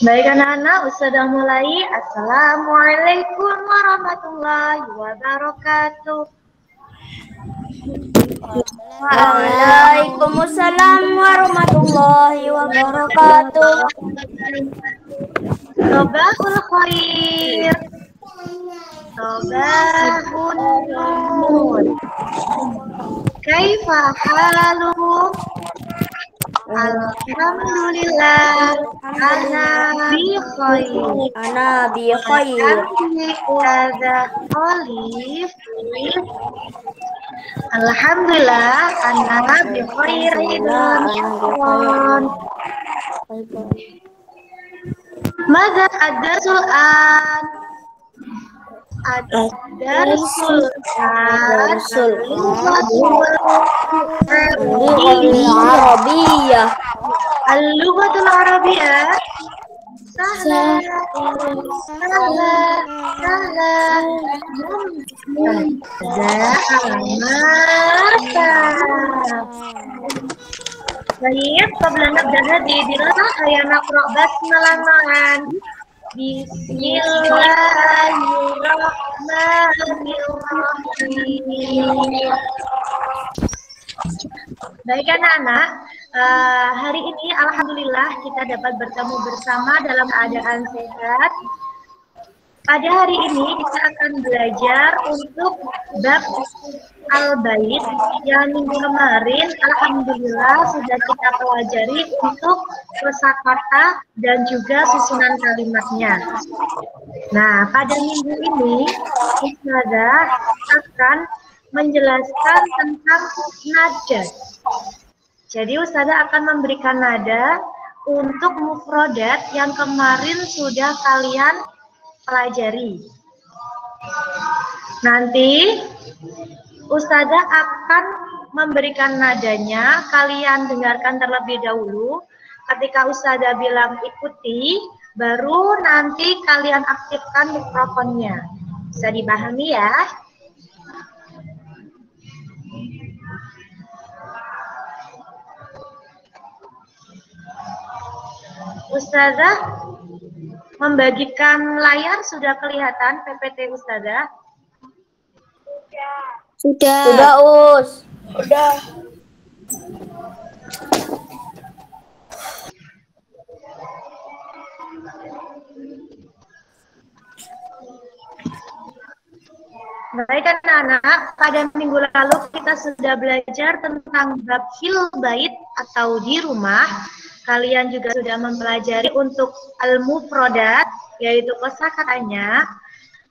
Baik anak-anak, Ustazah mulai. Assalamualaikum warahmatullahi wabarakatuh. Waalaikumsalam warahmatullahi wabarakatuh. Sobahul khair. Sobahun nur. Kaifa halukum? Alhamdulillah. Ana bi khair. Ana bi khair. Ustazah Olive. Alhamdulillah, ana bi khair. Mada ada Sul'an? Ada Arabiyah. Al-lughatul Arabiyah. Sahla. Baik, qabla nabda hadirin saya naqra basmalah ma'an. Bismillahirrahmanirrahim. Baik anak-anak, hari ini alhamdulillah kita dapat bertemu bersama dalam keadaan sehat. Pada hari ini kita akan belajar untuk bab al-bait yang minggu kemarin alhamdulillah sudah kita pelajari untuk kosakata dan juga susunan kalimatnya. Nah, pada minggu ini Ustazah akan menjelaskan tentang nada. Jadi Ustazah akan memberikan nada untuk mufrodat yang kemarin sudah kalian pelajari. Nanti Ustazah akan memberikan nadanya, kalian dengarkan terlebih dahulu. Ketika Ustazah bilang ikuti, baru nanti kalian aktifkan mikrofonnya. Bisa dipahami ya? Ustazah membagikan layar sudah kelihatan PPT Ustazah? Sudah, Us. Udah. Baik anak-anak, pada minggu lalu kita sudah belajar tentang bab fil bait atau di rumah. Kalian juga sudah mempelajari untuk al-mufrodat, yaitu kosakatanya.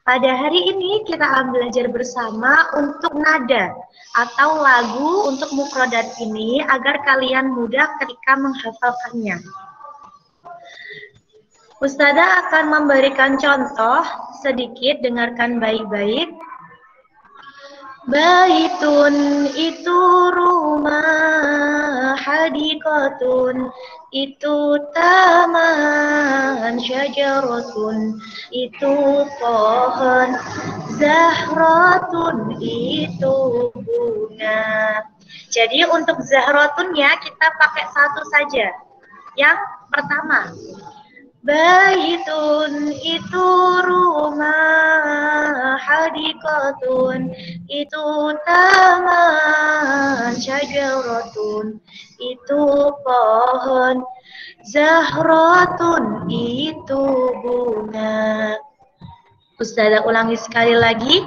Pada hari ini kita akan belajar bersama untuk nada atau lagu untuk mufrodat ini agar kalian mudah ketika menghafalkannya. Ustazah akan memberikan contoh sedikit, dengarkan baik-baik. Baitun itu rumah, hadiqatun itu taman, syajaratun itu pohon, zahratun itu bunga. Jadi untuk zahratunnya kita pakai satu saja. Yang pertama, baitun itu rumah, hadiqatun itu taman, syajaratun itu pohon, zahratun itu bunga. Ustazah ulangi sekali lagi.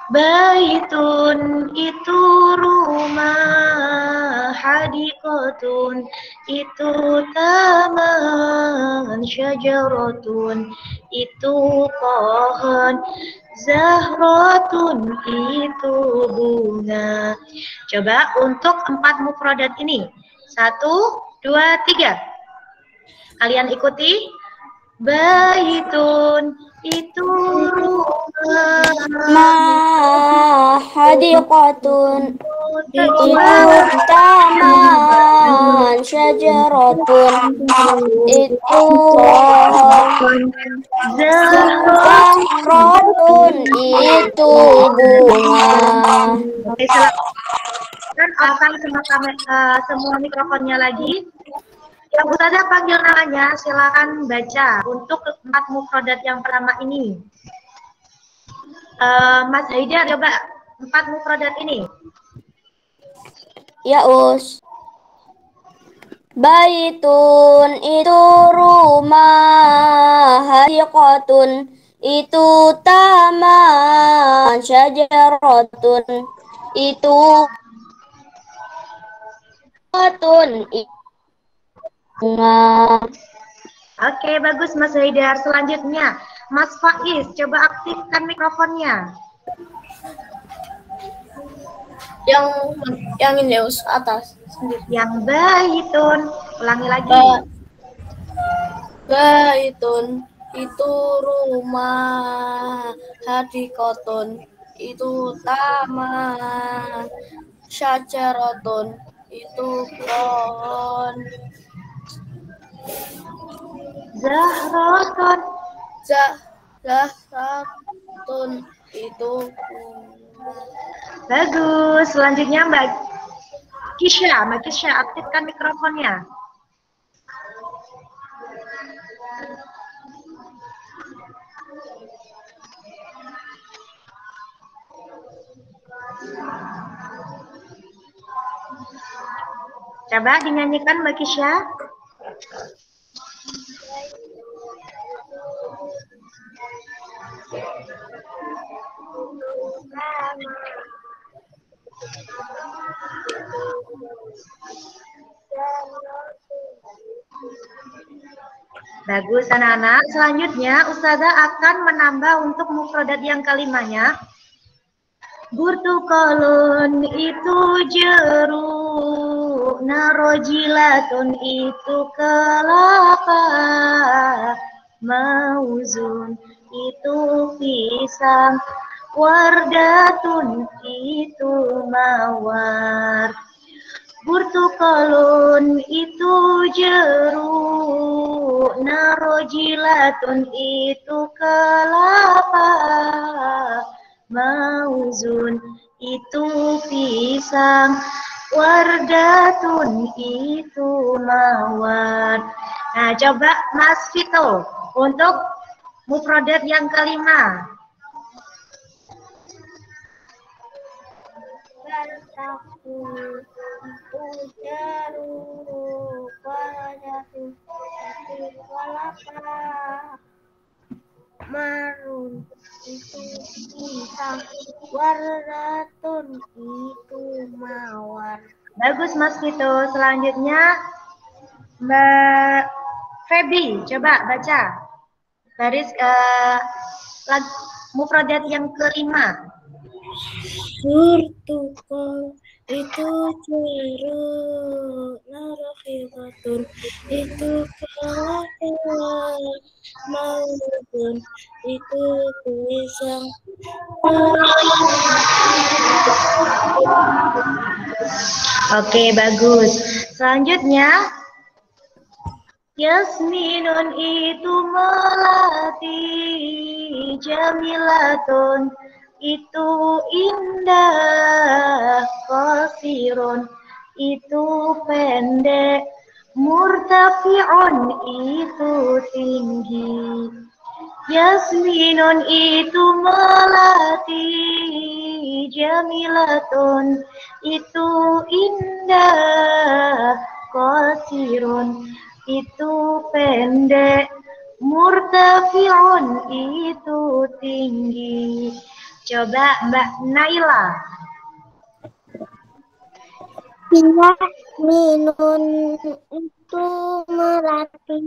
Baitun itu rumah, hadiqatun itu taman, syajaratun itu pohon, zahratun itu bunga. Coba untuk 4 mufradat ini. 1, 2, 3. Kalian ikuti. Baitun itu rumah, hadiqatun itu taman, syajaratun itu pohon, zahratun itu bunga. Oke, silakan pasang semua mikrofonnya lagi. Yang Ustazah panggil namanya, silakan baca untuk 4 mufradat yang pertama ini. Mas Haidar, coba 4 mufradat ini. Ya, Us. Baitun itu rumah, hadiqatun itu taman, syajaratun itu bunga. Oke, bagus Mas Haidar. Selanjutnya, Mas Faiz, coba aktifkan mikrofonnya. Yang ini Us, atas sendiri. Yang baitun, ulangi lagi. Baitun itu rumah, hadiqatun itu taman, syajaratun itu pohon, Zahratun. zahratun itu bunga. Bagus. Selanjutnya Mbak Kisha. Mbak Kisha, aktifkan mikrofonnya. Coba dinyanyikan Mbak Kisha. Bagus anak-anak. Selanjutnya Ustazah akan menambah untuk mufradat yang kelimanya. Burtukolun itu jeruk, narojilatun itu kelapa, mauzun itu pisang, wardatun itu mawar. Burtukolun itu jeruk, narojilatun itu kelapa, mauzun itu pisang, wardatun itu mawar. Nah, coba Mas Vito untuk mufradat yang kelima. Bartaku itu jeruk, wardatun itu kelapa, marun itu pisang, wardatun itu mawar. Bagus Mas Vito. Selanjutnya Mbak Febi, coba baca baris mufradat yang kelima. Burtukol itu jeruk, narofiqatun itu kelapa, maudun itu pisang. Oke, bagus. Selanjutnya, Yasminun itu melati, Jamilatun itu indah, Qasirun itu pendek, Murtafi'un itu tinggi. Yasminun itu melati, Jamilatun itu indah, Qasirun itu pendek, Murtafi'un itu tinggi. Coba Mbak Naila. Yasminun itu melati,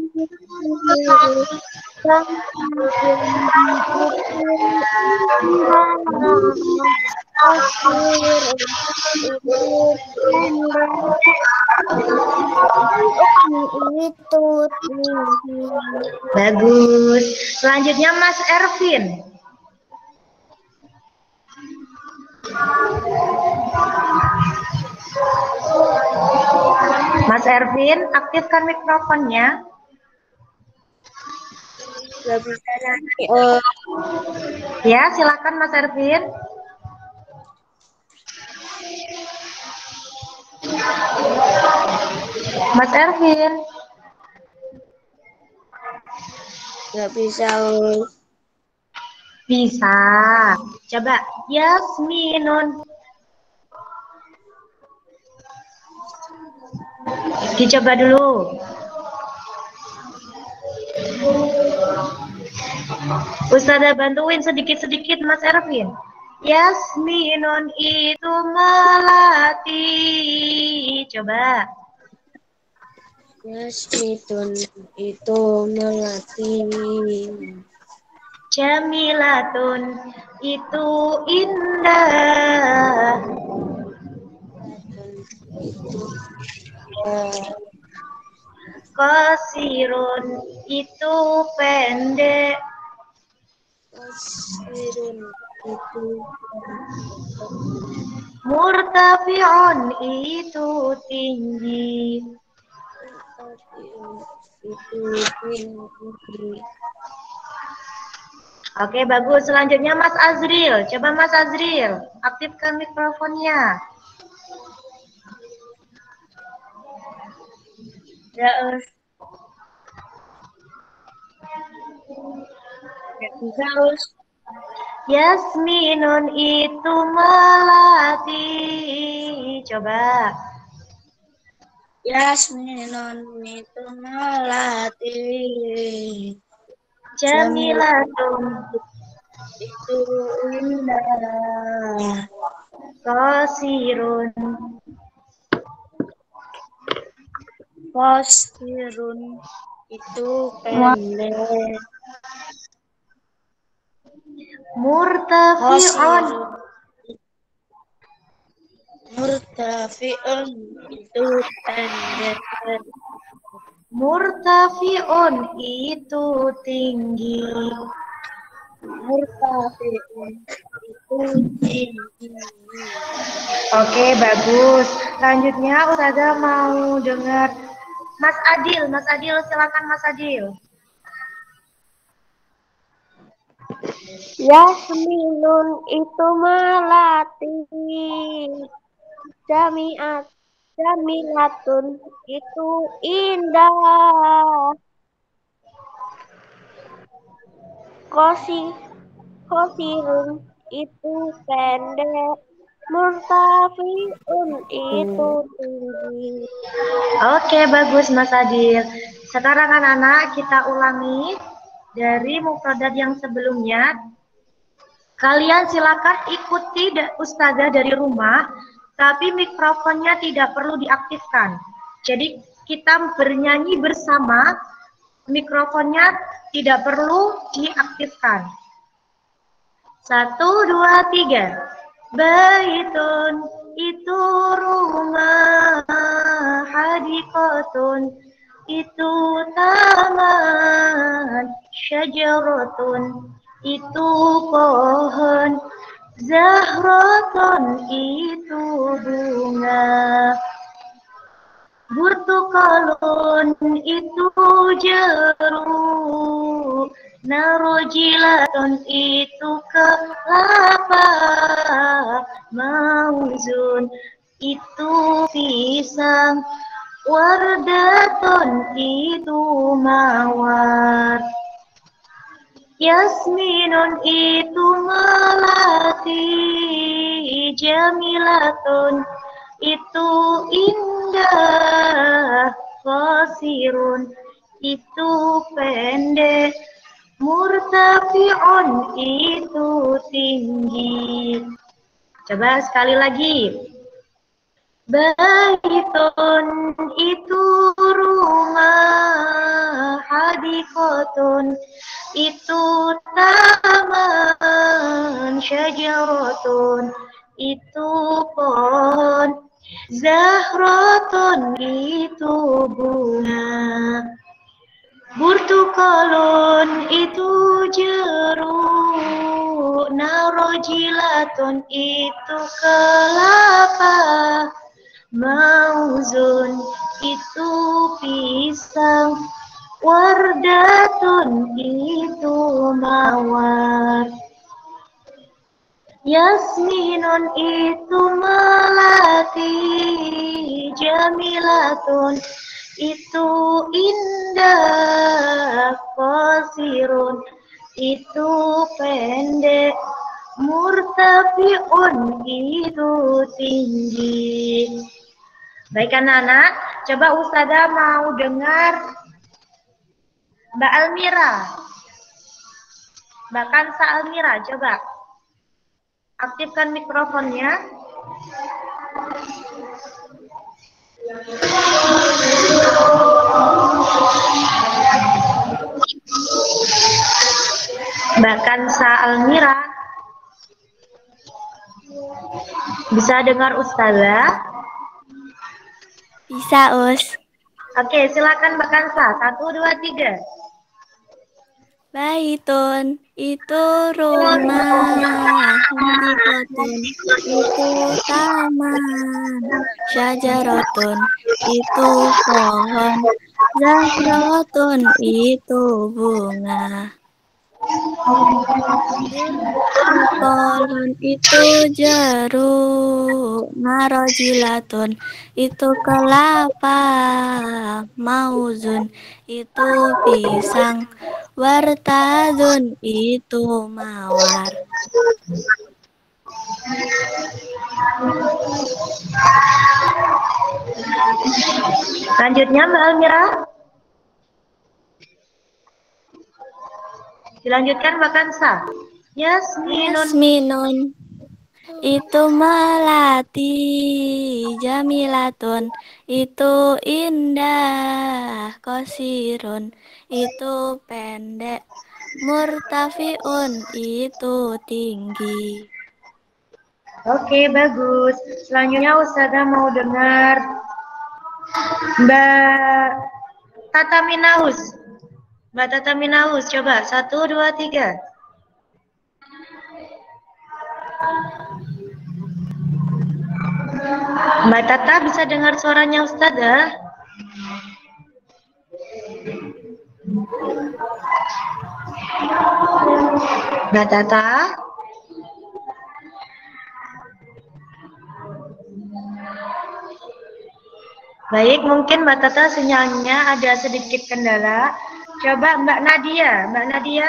Bagus. Selanjutnya Mas Ervin. Mas Ervin, aktifkan mikrofonnya. Ya, silakan Mas Ervin. Mas Ervin. Nggak bisa, Us. Bisa. Coba Yasminun. Dicoba dulu. Ustazah bantuin sedikit-sedikit Mas Ervin. Yasminun itu melati. Coba. Yasminun itu melati. Jamilatun itu indah. Itu Qasirun itu pendek. Qasirun itu Murtafi'un itu tinggi. itu tinggi. Oke, bagus. Selanjutnya Mas Azril. Coba Mas Azril, aktifkan mikrofonnya. Ya, Us. Nggak bisa, Us. Yasminun itu melati. Coba. Yasminun itu melati. Jamilatun Itu indah. qasirun Qasirun itu pendek. murtafi'un Murtafi'un itu pendek. murtafi'un itu tinggi. Murtafi'un itu tinggi. Oke, bagus. Selanjutnya Ustazah mau dengar Mas Adil. Mas Adil, silakan Mas Adil. Yasminun itu melati. Jamilatun itu indah. Qasirun itu pendek. Murtafi'un itu tinggi. Oke, bagus Mas Adil. Sekarang anak-anak kita ulangi dari mufradat yang sebelumnya. Kalian silakan ikuti Ustazah dari rumah, tapi mikrofonnya tidak perlu diaktifkan. Jadi kita bernyanyi bersama, mikrofonnya tidak perlu diaktifkan. 1, 2, 3. Baitun itu rumah, hadiqatun itu taman, syajaratun itu pohon, zahratun itu bunga, burtukalun itu jeruk, narojilatun itu kelapa, mauzun itu pisang, wardatun itu mawar, yasminun itu melati, jamilatun itu indah, qasirun itu pendek, murtafi'un itu tinggi. Coba sekali lagi. Baitun itu rumah, hadiqatun itu taman, syajaratun itu pohon, zahratun itu bunga, burtukalun itu jeruk, narojilatun itu kelapa, mauzun itu pisang, wardatun itu mawar, yasminun itu melati, jamilatun itu indah, qasirun, itu pendek. Murtafi'un, itu tinggi. Baik anak-anak, coba Ustazah mau dengar Mbak Almira. Mbak Kansa Almira, coba aktifkan mikrofonnya. Mbak Kansa Almira, bisa dengar Ustazah? Bisa, Us. Oke, silakan Mbak Kansa. 1, 2, 3. Baitun, itu rumah. Hadikotun, itu taman. Syajarotun, itu pohon. Zahrotun, itu bunga. Kolon, itu jeruk. Narojilatun, itu kelapa. Mauzun, itu pisang. Wartadun, itu mawar. Selanjutnya Mbak Almira. Dilanjutkan Mbak Kansa. Yasminun, itu melati. Jamilatun, itu indah. Qasirun, itu pendek. Murtafiun, itu tinggi. Oke, bagus. Selanjutnya Ustazah mau dengar Mbak Tata Minaus. Mbak Tata Minaus, coba 1, 2, 3. Mbak Tata bisa dengar suaranya Ustazah? Mbak Tata? Baik, mungkin Mbak Tata sinyalnya ada sedikit kendala. Coba Mbak Nadia. Mbak Nadia?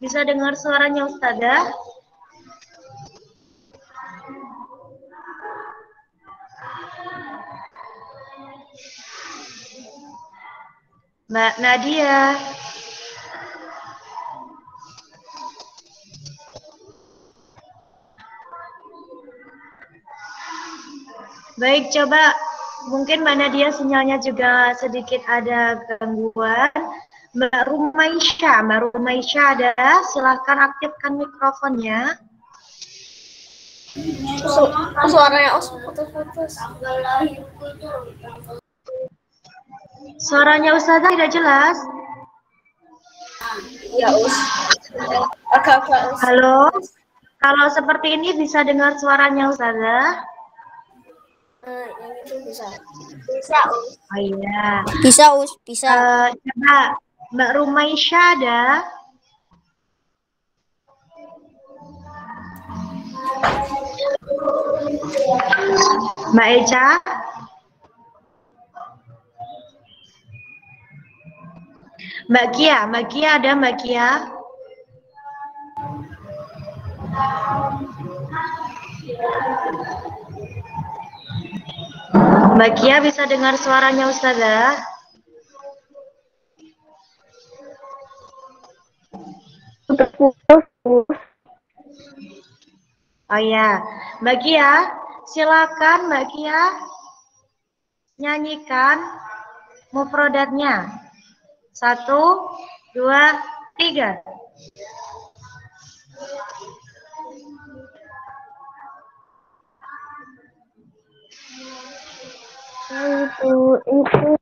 Bisa dengar suaranya Ustazah? Mbak Nadia. Baik, coba mungkin Mbak Nadia sinyalnya juga sedikit ada gangguan. Mbak Rumaisya ada, silahkan aktifkan mikrofonnya. Suaranya putus-putus. Suaranya Ustazah tidak jelas. Ya, Us. Agak-agak, Us. Halo? Kalau seperti ini bisa dengar suaranya Ustazah? Yang itu bisa. Bisa, Us. Oh iya. Bisa, Us. Bisa. Coba Mbak Rumaisya ada. Mbak Eca? Mbak Kia ada Mbak Kia? Mbak Kia bisa dengar suaranya Ustazah? Oh ya, Mbak Kia, silakan Mbak Kia nyanyikan mufrodatnya. 1, 2, 3. Itu.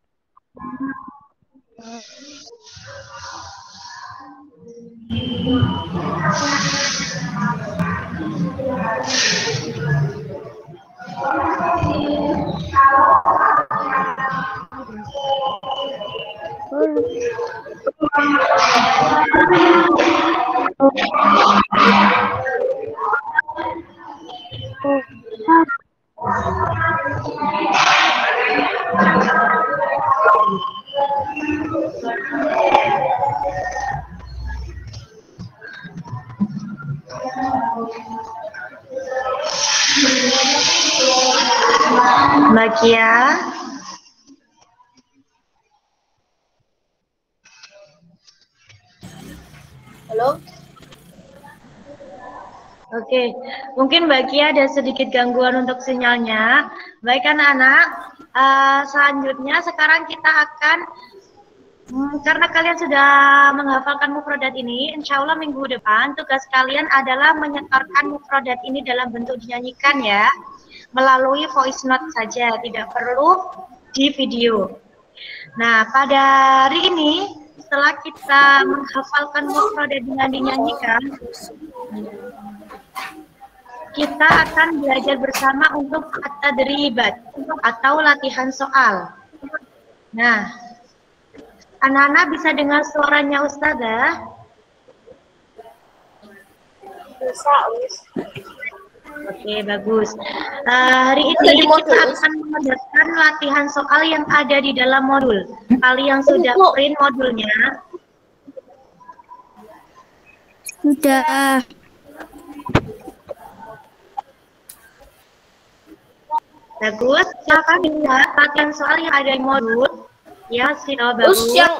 Mbak Kia. Halo? Oke, mungkin Mbak Kia ada sedikit gangguan untuk sinyalnya. Baik anak-anak, selanjutnya sekarang kita akan karena kalian sudah menghafalkan mufradat ini, insya Allah minggu depan tugas kalian adalah menyetorkan mufradat ini dalam bentuk dinyanyikan ya, melalui voice note saja, tidak perlu di video. Nah, pada hari ini setelah kita menghafalkan mufradat dengan dinyanyikan, kita akan belajar bersama untuk at-tadribat atau latihan soal. Nah, anak-anak bisa dengar suaranya Ustazah? Bisa, Us. Oke, bagus. Hari ini kita akan mengerjakan latihan soal yang ada di dalam modul. Kalian sudah print modulnya? Sudah. Bagus. Silakan lihat latihan soal yang ada di modul. Ya, sudah bagus. Terus yang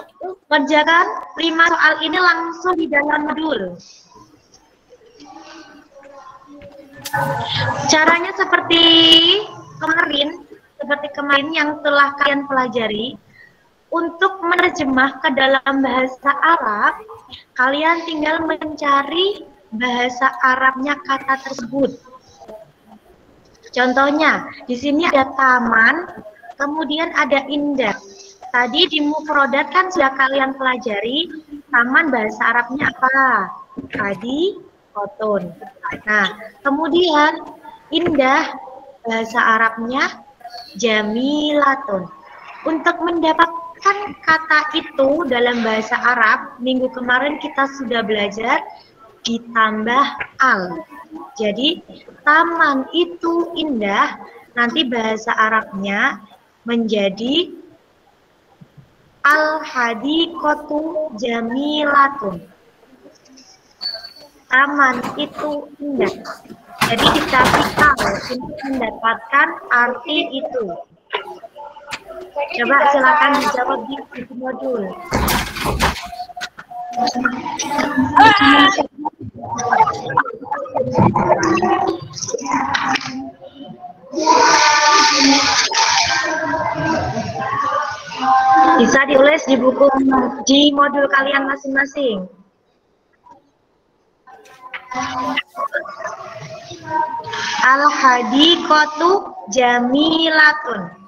Kerjakan 5 soal ini langsung di dalam modul. Caranya seperti kemarin yang telah kalian pelajari. Untuk menerjemah ke dalam bahasa Arab, kalian tinggal mencari bahasa Arabnya kata tersebut. Contohnya, di sini ada taman, kemudian ada indah. Tadi di mufradat kan sudah kalian pelajari, taman bahasa Arabnya apa? Tadi kotun. Nah, kemudian indah bahasa Arabnya jamilatun. Untuk mendapatkan kata itu dalam bahasa Arab, minggu kemarin kita sudah belajar ditambah al. Jadi, taman itu indah, nanti bahasa Arabnya menjadi al-hadiqatu jamilatun. Taman itu indah. Jadi dikasih al untuk mendapatkan arti itu. Coba silakan dijawab di modul. Bisa ditulis di buku di modul kalian masing-masing. Al-hadiqatu jamilatun.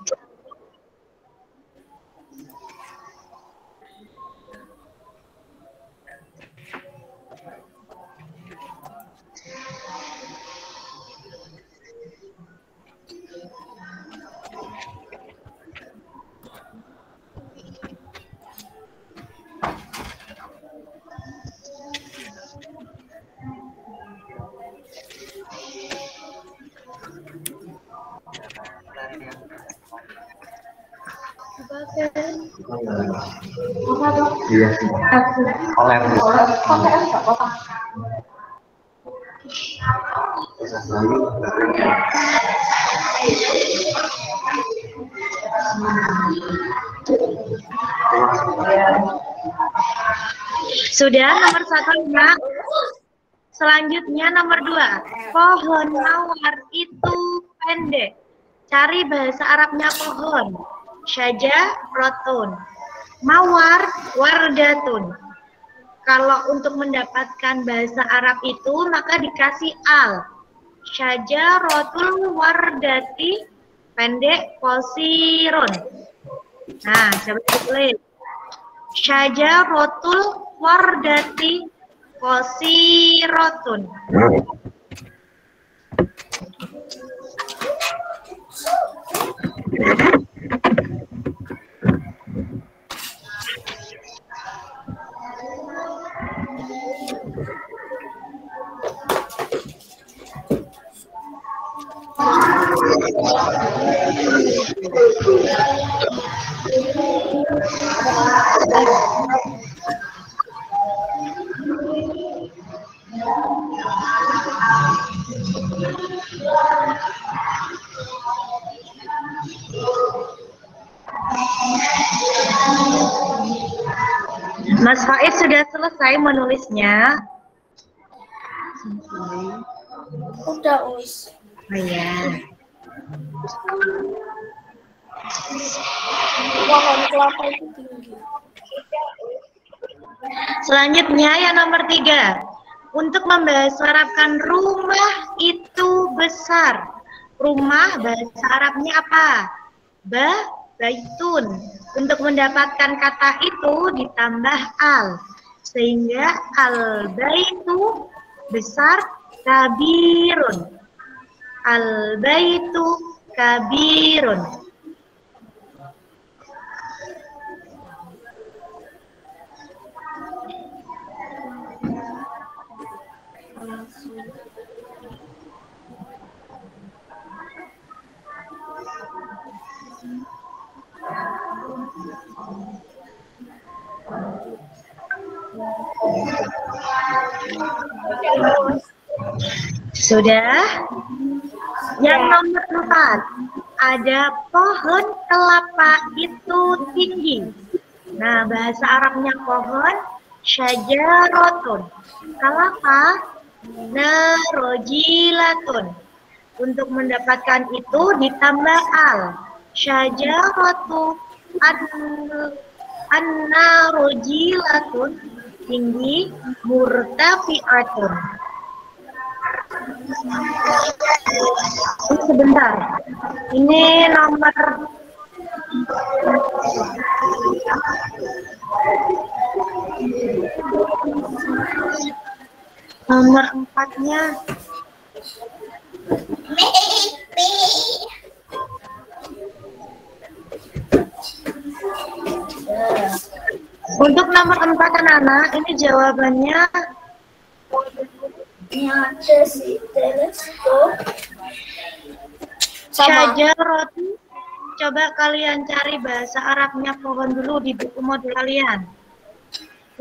Sudah nomor 1 ya. Selanjutnya nomor 2. Pohon mawar itu pendek. Cari bahasa Arabnya pohon. Syajaratun. Mawar wardatun. Kalau untuk mendapatkan bahasa Arab itu maka dikasih al. Syajaratul wardati pendek qasirun. Nah, coba ditulis. Syajaratul wardati qasiratun. Mas Faiz sudah selesai menulisnya? Udah, Us. Oh ya. Pohon kelapa itu tinggi. Selanjutnya yang nomor 3. Untuk membahasarabkan rumah itu besar. Rumah bahasa Arabnya apa? Baitun. Untuk mendapatkan kata itu ditambah al. Sehingga al-baitu besar, kabirun. Al-baitu kabirun. Sudah? Yang nomor 4. Ada pohon kelapa itu tinggi. Nah, bahasa Arabnya pohon syajaratun. Kelapa narojilatun. Untuk mendapatkan itu ditambah al. Syajaratu an-narojilatun tinggi murtafi'atun. Sebentar. Ini nomor nomor 4-nya. Untuk nomor 4 anak-anak, ini jawabannya syajaratu. Coba kalian cari bahasa Arabnya pohon dulu di buku modul kalian.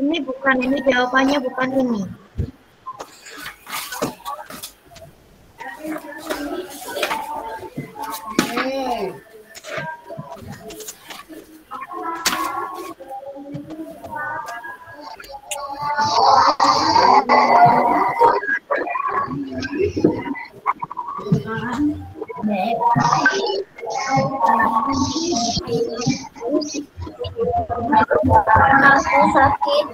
Ini bukan, ini jawabannya bukan ini. Aku sakit.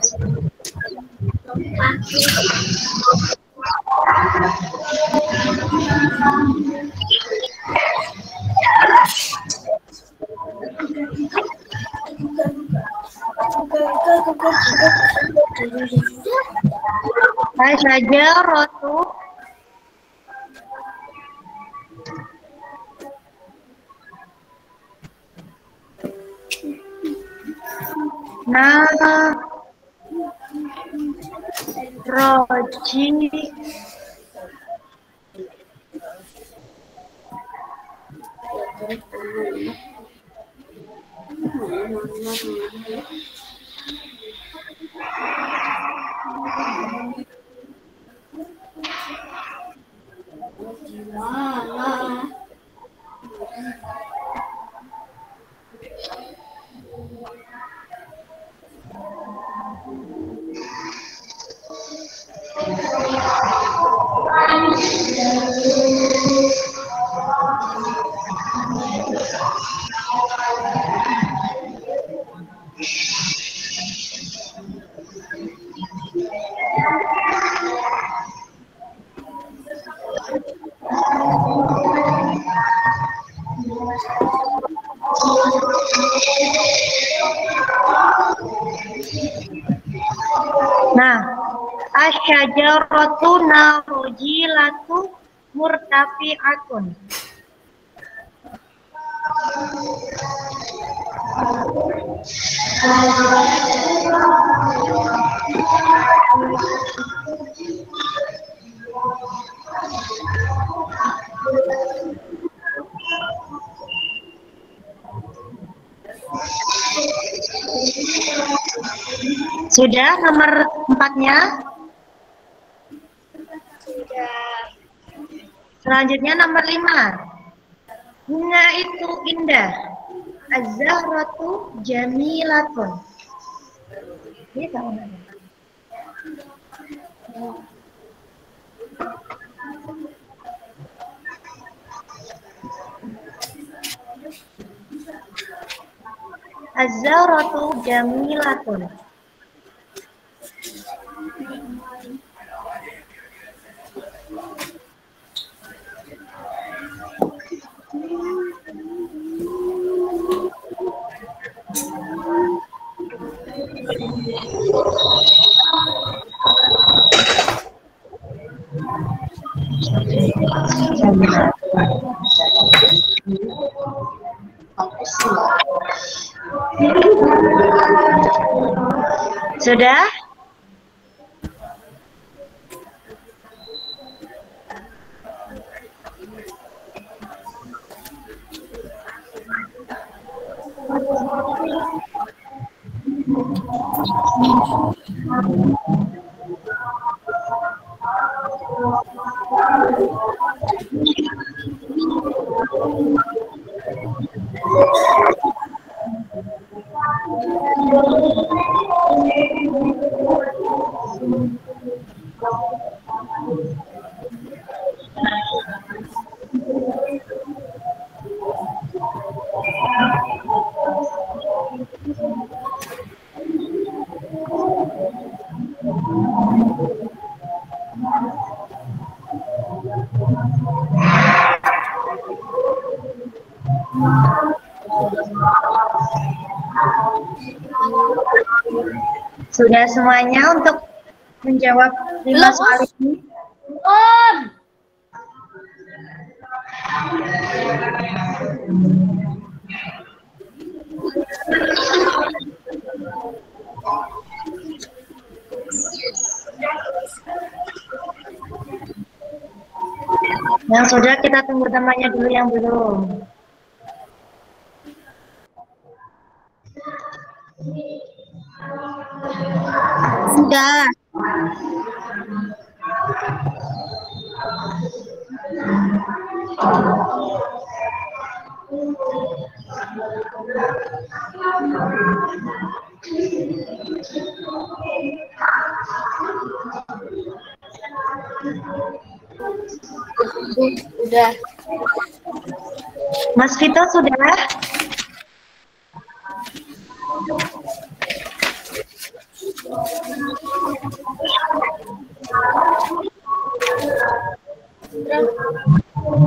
Syajaratu roji asyajaratu narojilatu murtafi'atun. Sudah nomor 4-nya? Sudah. Selanjutnya nomor 5. Bunga itu indah. Az-zahratu jamilatun. Bisa. Az-zaratu jamilatun. Sudah? Sudah semuanya untuk menjawab 5 soal ini? Belum. Yang sudah kita tunggu temannya dulu yang belum. Sudah. Udah. Mas Vito sudah?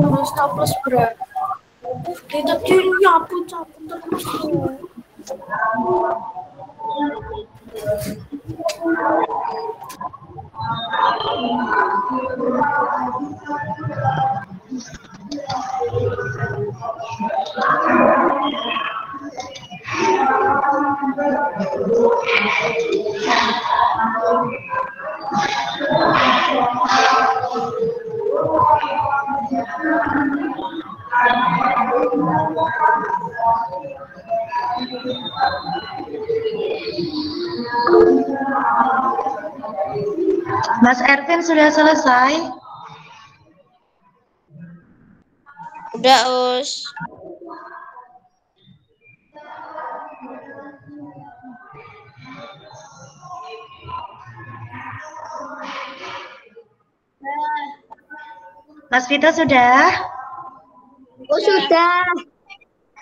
Terus plus berapa? Kita dulu cabut terus. Mas Ervin sudah selesai? Udah, Us. Mas Vito sudah? Oh sudah.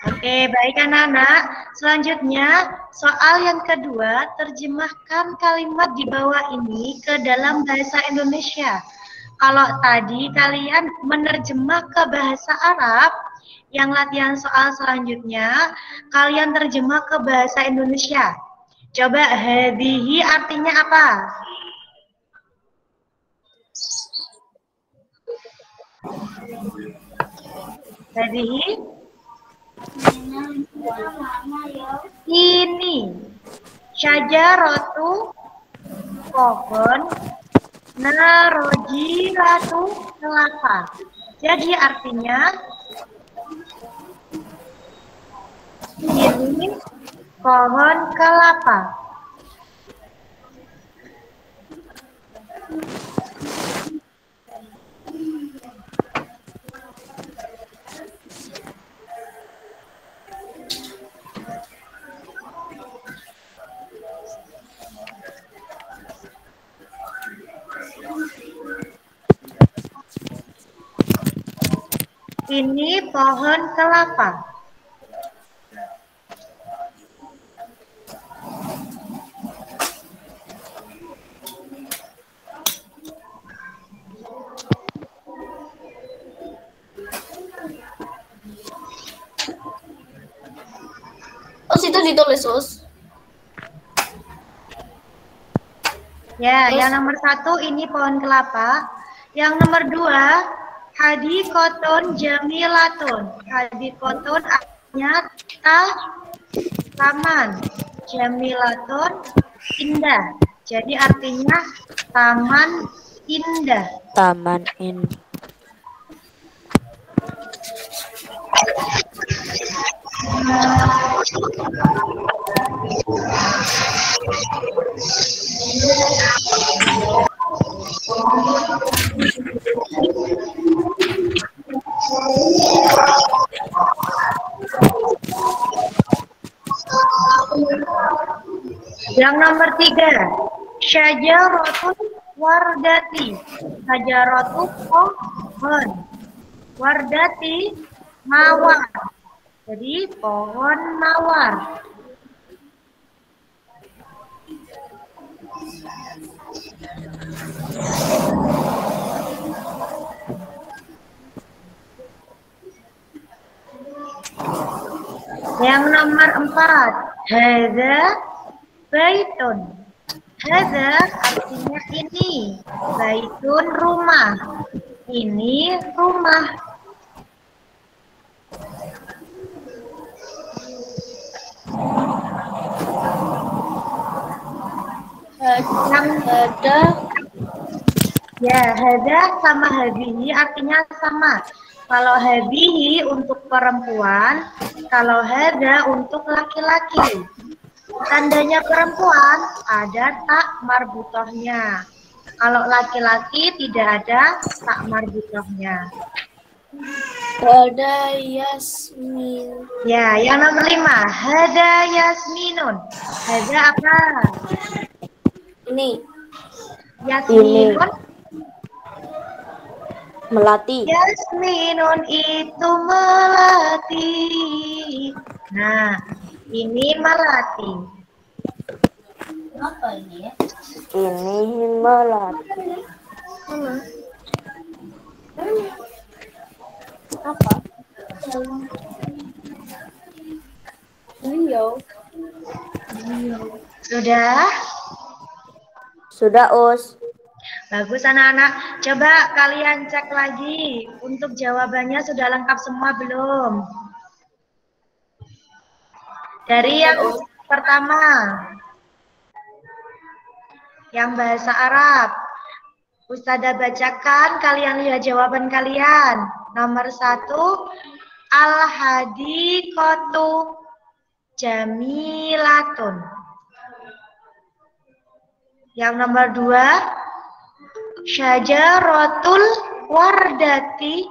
Oke, baik anak-anak. Selanjutnya, soal yang kedua, terjemahkan kalimat di bawah ini ke dalam bahasa Indonesia. Kalau tadi kalian menerjemah ke bahasa Arab, yang latihan soal selanjutnya, kalian terjemah ke bahasa Indonesia. Coba, hadihi artinya apa? Hadihi? Ini. Syajaratu pohon, narojiratu kelapa. Jadi artinya ini pohon kelapa. Ini pohon kelapa. Itu ditulis, Us. Ya, yang nomor 1 ini pohon kelapa. Yang nomor 2, hadikotun jamilatun. Hadikotun artinya taman. Jamilatun indah. Jadi artinya taman indah. Taman indah. Yang nomor 3, syajaratun wardati. Syajaratu pohon. Wardati mawar. Jadi pohon mawar. Yang nomor 4, hadza baitun. Hadza artinya ini. Baitun rumah. Ini rumah. Ada. Ya, hadza sama hadhihi artinya sama. Kalau hadhihi untuk perempuan, kalau hadza untuk laki-laki. Tandanya perempuan ada tak marbutohnya. Kalau laki-laki tidak ada tak marbutohnya. Ada Yasmin. Ya, yang nomor 5, hada yasminun. Hada apa? Ini. Yasminun. Melati. Yasminun itu melati. Nah, ini melati. Apa ini ya? Ini melati. Apa? Beliau. Sudah? Sudah, Us. Bagus anak-anak. Coba kalian cek lagi. Untuk jawabannya sudah lengkap semua belum? Dari yang pertama. Yang bahasa Arab. Ustazah bacakan, kalian lihat jawaban kalian. Nomor 1, al-hadiqatu jamilatun. Yang nomor 2, syajaratul wardati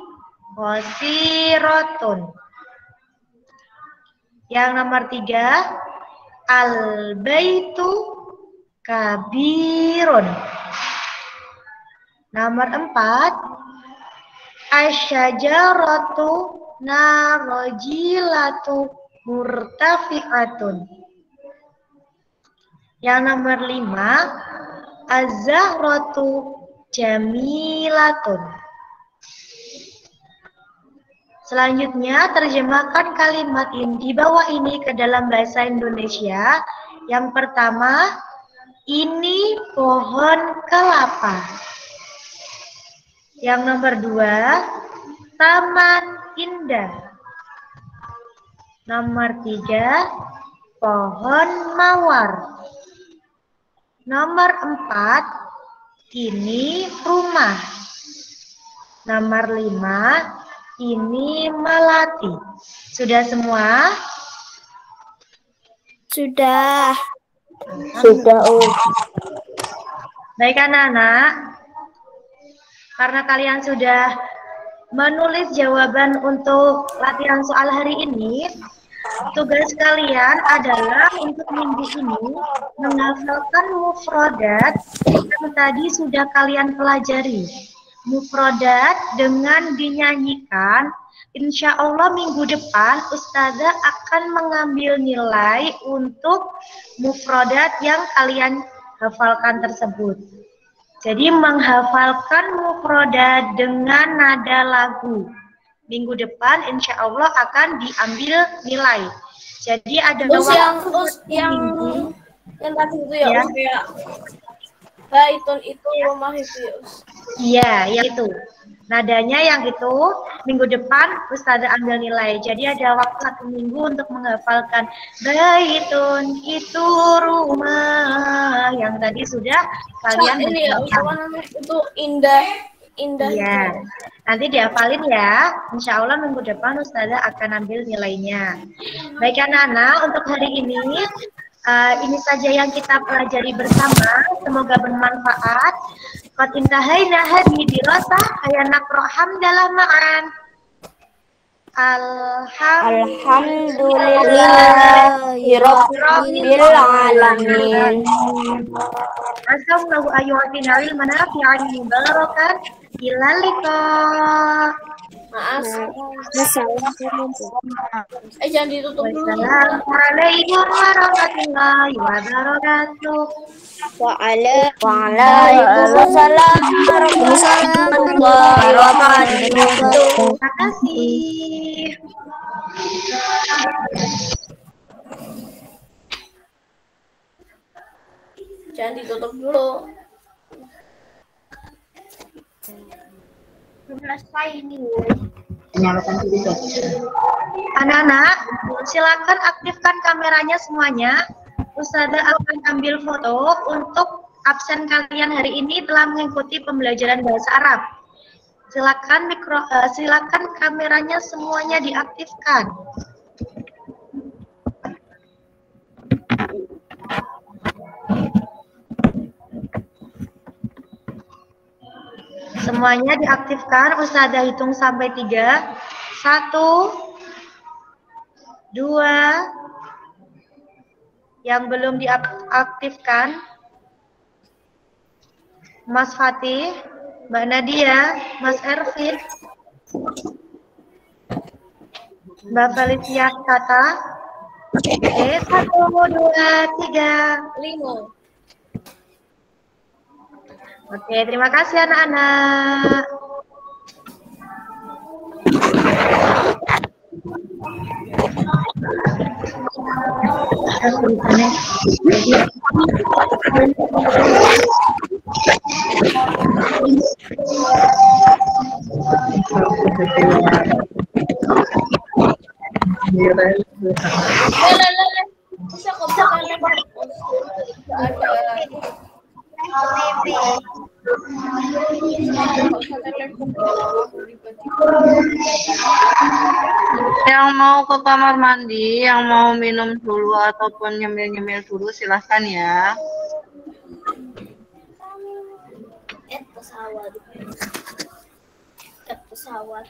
qasiratun. Yang nomor 3, al-baitu kabirun. Nomor 4, asyajaratu narojilatu murtafi'atun. Yang nomor 5, az-zahratu jamilatun. Selanjutnya, terjemahkan kalimat ini di bawah ini ke dalam bahasa Indonesia. Yang pertama, ini pohon kelapa. Yang nomor 2, taman indah. Nomor 3, pohon mawar. Nomor 4, ini rumah. Nomor 5, ini melati. Sudah semua? Sudah. Sudah, Us. Baik anak-anak. Karena kalian sudah menulis jawaban untuk latihan soal hari ini, tugas kalian adalah untuk minggu ini menghafalkan mufrodat yang tadi sudah kalian pelajari. Mufrodat dengan dinyanyikan insya Allah minggu depan Ustazah akan mengambil nilai untuk mufrodat yang kalian hafalkan tersebut. Jadi menghafalkan mufrodat dengan nada lagu. Minggu depan insya Allah akan diambil nilai. Jadi ada yang tadi itu ya, kayak baitun itu rumah itu ya. Iya, yang itu. Nadanya yang itu minggu depan Ustazah ambil nilai. Jadi ada waktu 1 minggu untuk menghafalkan baitun itu rumah yang tadi sudah kalian ini ya, itu indah. Iya. Nanti dihafalin ya. Insya Allah minggu depan Ustazah akan ambil nilainya. Baik anak-anak, untuk hari ini saja yang kita pelajari bersama. Semoga bermanfaat. Qad intahayna hadhihi dirasah ayana naqra'ham dalam ma'an. Alhamdulillahirabbil alamin. Asallahu ayyuhina lil manafi'an mubarakan ila liqa. Maaf. Jangan ditutup dulu. Assalamualaikum warahmatullahi wabarakatuh. Waalaikumsalam warahmatullahi wabarakatuh. Terima kasih. Jangan ditutup dulu. Selesai ini. Anak-anak, silakan aktifkan kameranya semuanya. Ustazah akan ambil foto untuk absen kalian hari ini telah mengikuti pembelajaran bahasa Arab. Silakan kameranya semuanya diaktifkan. Semuanya diaktifkan. Ustazah hitung sampai 3. 1, 2. Yang belum diaktifkan, Mas Fatih, Mbak Nadia, Mas Ervin, Mbak Felicia Tata. Oke, 1, 2, 3, 5. Oke, terima kasih anak-anak. Yang mau ke kamar mandi, yang mau minum dulu ataupun nyemil-nyemil dulu silahkan ya. Pesawat.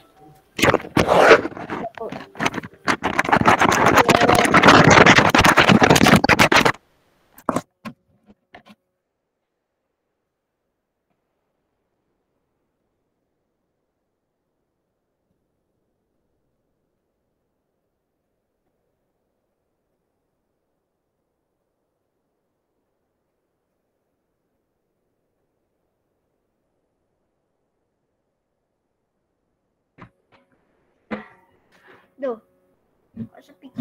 Duh, kok sepi?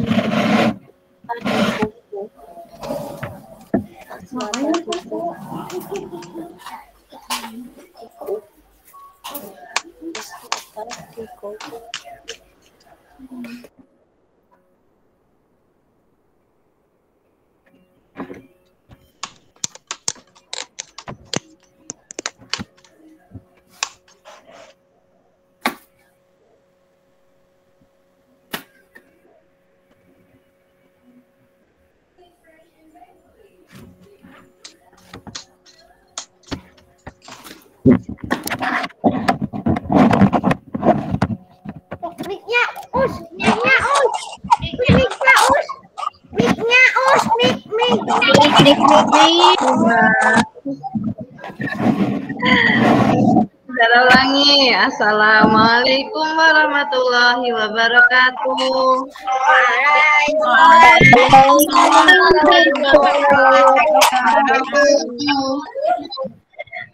Salah ulangi ulangi. Assalamualaikum warahmatullahi wabarakatuh.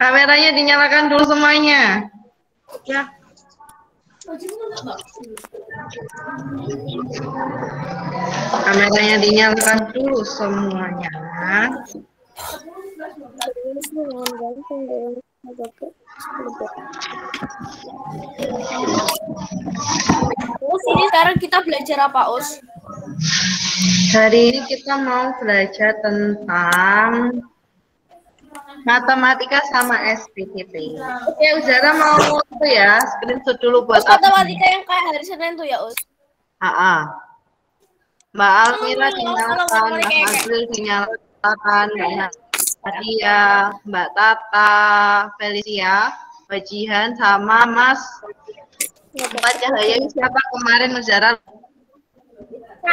Kameranya dinyalakan dulu semuanya. Ya. Kameranya dinyalakan dulu semuanya. Ini sekarang kita belajar apa, Us? Hari ini kita mau belajar tentang matematika sama SPKT. Oke, Uzara mau itu ya, screenshot dulu buat Matematika yang kayak hari Senin tuh ya, Us? Mbak Almira dinyalakan, Mbak Azril dinyalakan, Mbak Nadia, Mbak Tata, Felicia, Mbak Jihan, sama Mas Pak Cahaya. Siapa kemarin Uzara?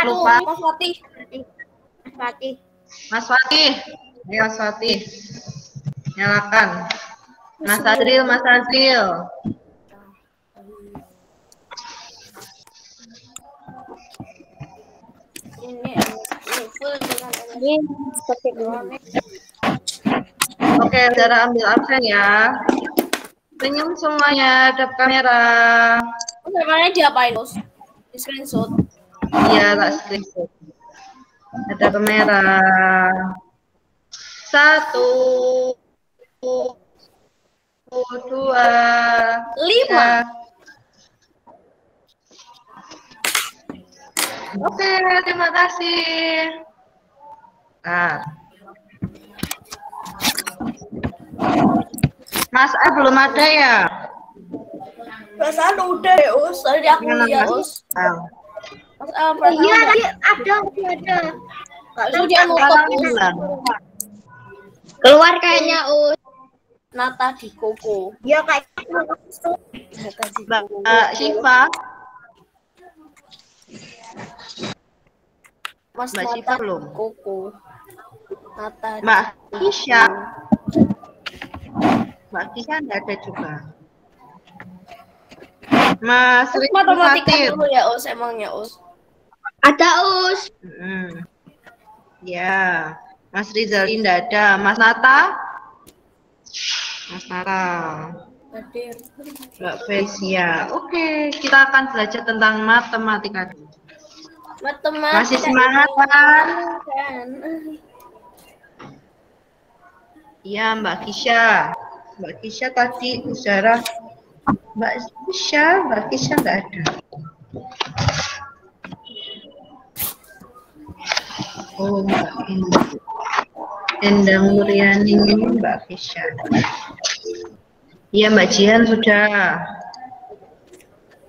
Lupa. Mas Fatih. Mas Fatih. Ya, Mas Fatih. Nyalakan. Mas Azril, Mas Azril. Oke, Zara ambil absen ya. Senyum semuanya, hadap kamera. Kameranya diapain, Us? Di screenshot. Iya, tak screenshot. Ada kamera. 1, 2, 5. Oke, terima kasih. Nah. Mas A belum ada ya? Perasaan udah ya, Us. Tadi aku lihat, Us. Mas A, Iya, tadi ada. Kalau dia nutup, Us. Keluar kayaknya, Us. Nata di Koko. Ya kayak Mbak Syifa. Mas Mbak Nata Syifa belum? di Koko. Nata di Mbak Kisha. Koko. Mbak Kisha enggak ada juga. Mas Terus Rizky matematika Fatir. dulu ya, Us, emangnya, Us. ada, Us. Ya, Mas Rizal enggak ada. Mas Nata? Mas Nata. Hadir. Mbak Felicia. Oke, kita akan belajar tentang matematika. Matematika. Masih semangat, Pak? Kan. Iya, Mbak Kisha. Mbak Kisha tadi Uzara. Mbak Kisha enggak ada. Oh, Mbak Endang Nuriani ini Mbak Kisha. Iya, Mbak Jihan sudah.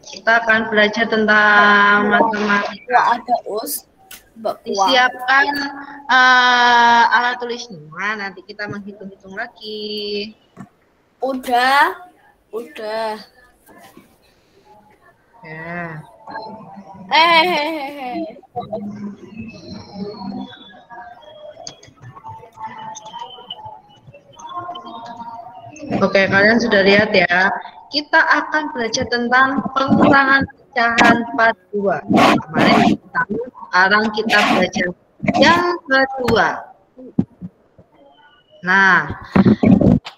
Kita akan belajar tentang matematika. Ada, Us. Mbak Puan. Disiapkan alat tulisnya. Nanti kita menghitung-hitung lagi. Udah. Ya. Oke, kalian sudah lihat ya. Kita akan belajar tentang pengurangan pecahan part 2. Kemarin sekarang kita belajar yang kedua. Nah,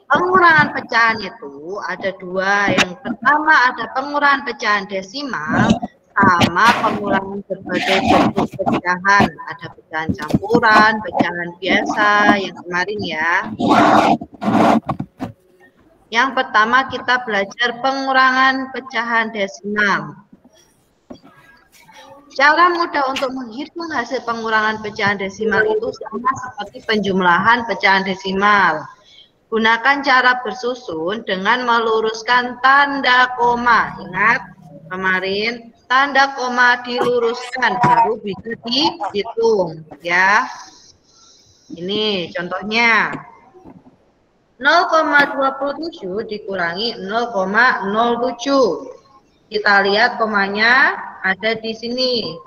pengurangan pecahan itu ada dua. Yang pertama ada pengurangan pecahan desimal sama pengurangan berbagai bentuk pecahan. Ada pecahan campuran, pecahan biasa yang kemarin ya. Yang pertama kita belajar pengurangan pecahan desimal. Cara mudah untuk menghitung hasil pengurangan pecahan desimal itu sama seperti penjumlahan pecahan desimal. Gunakan cara bersusun dengan meluruskan tanda koma. Ingat kemarin tanda koma diluruskan baru bisa dihitung ya. Ini contohnya 0,27 dikurangi 0,07. Kita lihat komanya ada di sini.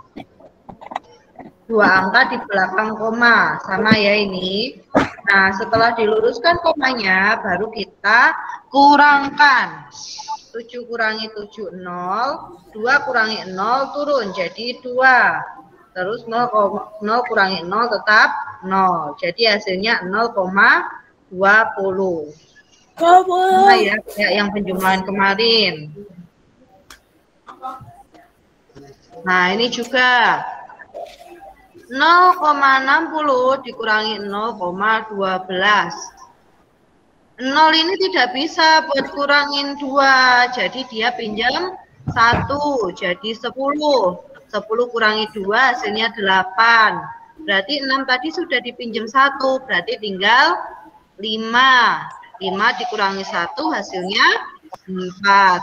Dua angka di belakang koma, sama ya ini. Nah, setelah diluruskan komanya, baru kita kurangkan. 7 kurangi 7, 0. 2 kurangi 0 turun jadi 2. Terus 0 kurangi 0 tetap 0. Jadi hasilnya 0,20. Sama ya kayak yang penjumlahan kemarin. Nah, ini juga 0,60 dikurangi 0,12. 0 ini tidak bisa buat kurangin 2, jadi dia pinjam 1, jadi 10. 10 kurangi 2 hasilnya 8. Berarti 6 tadi sudah dipinjam 1, berarti tinggal 5. 5 dikurangi 1 hasilnya 4.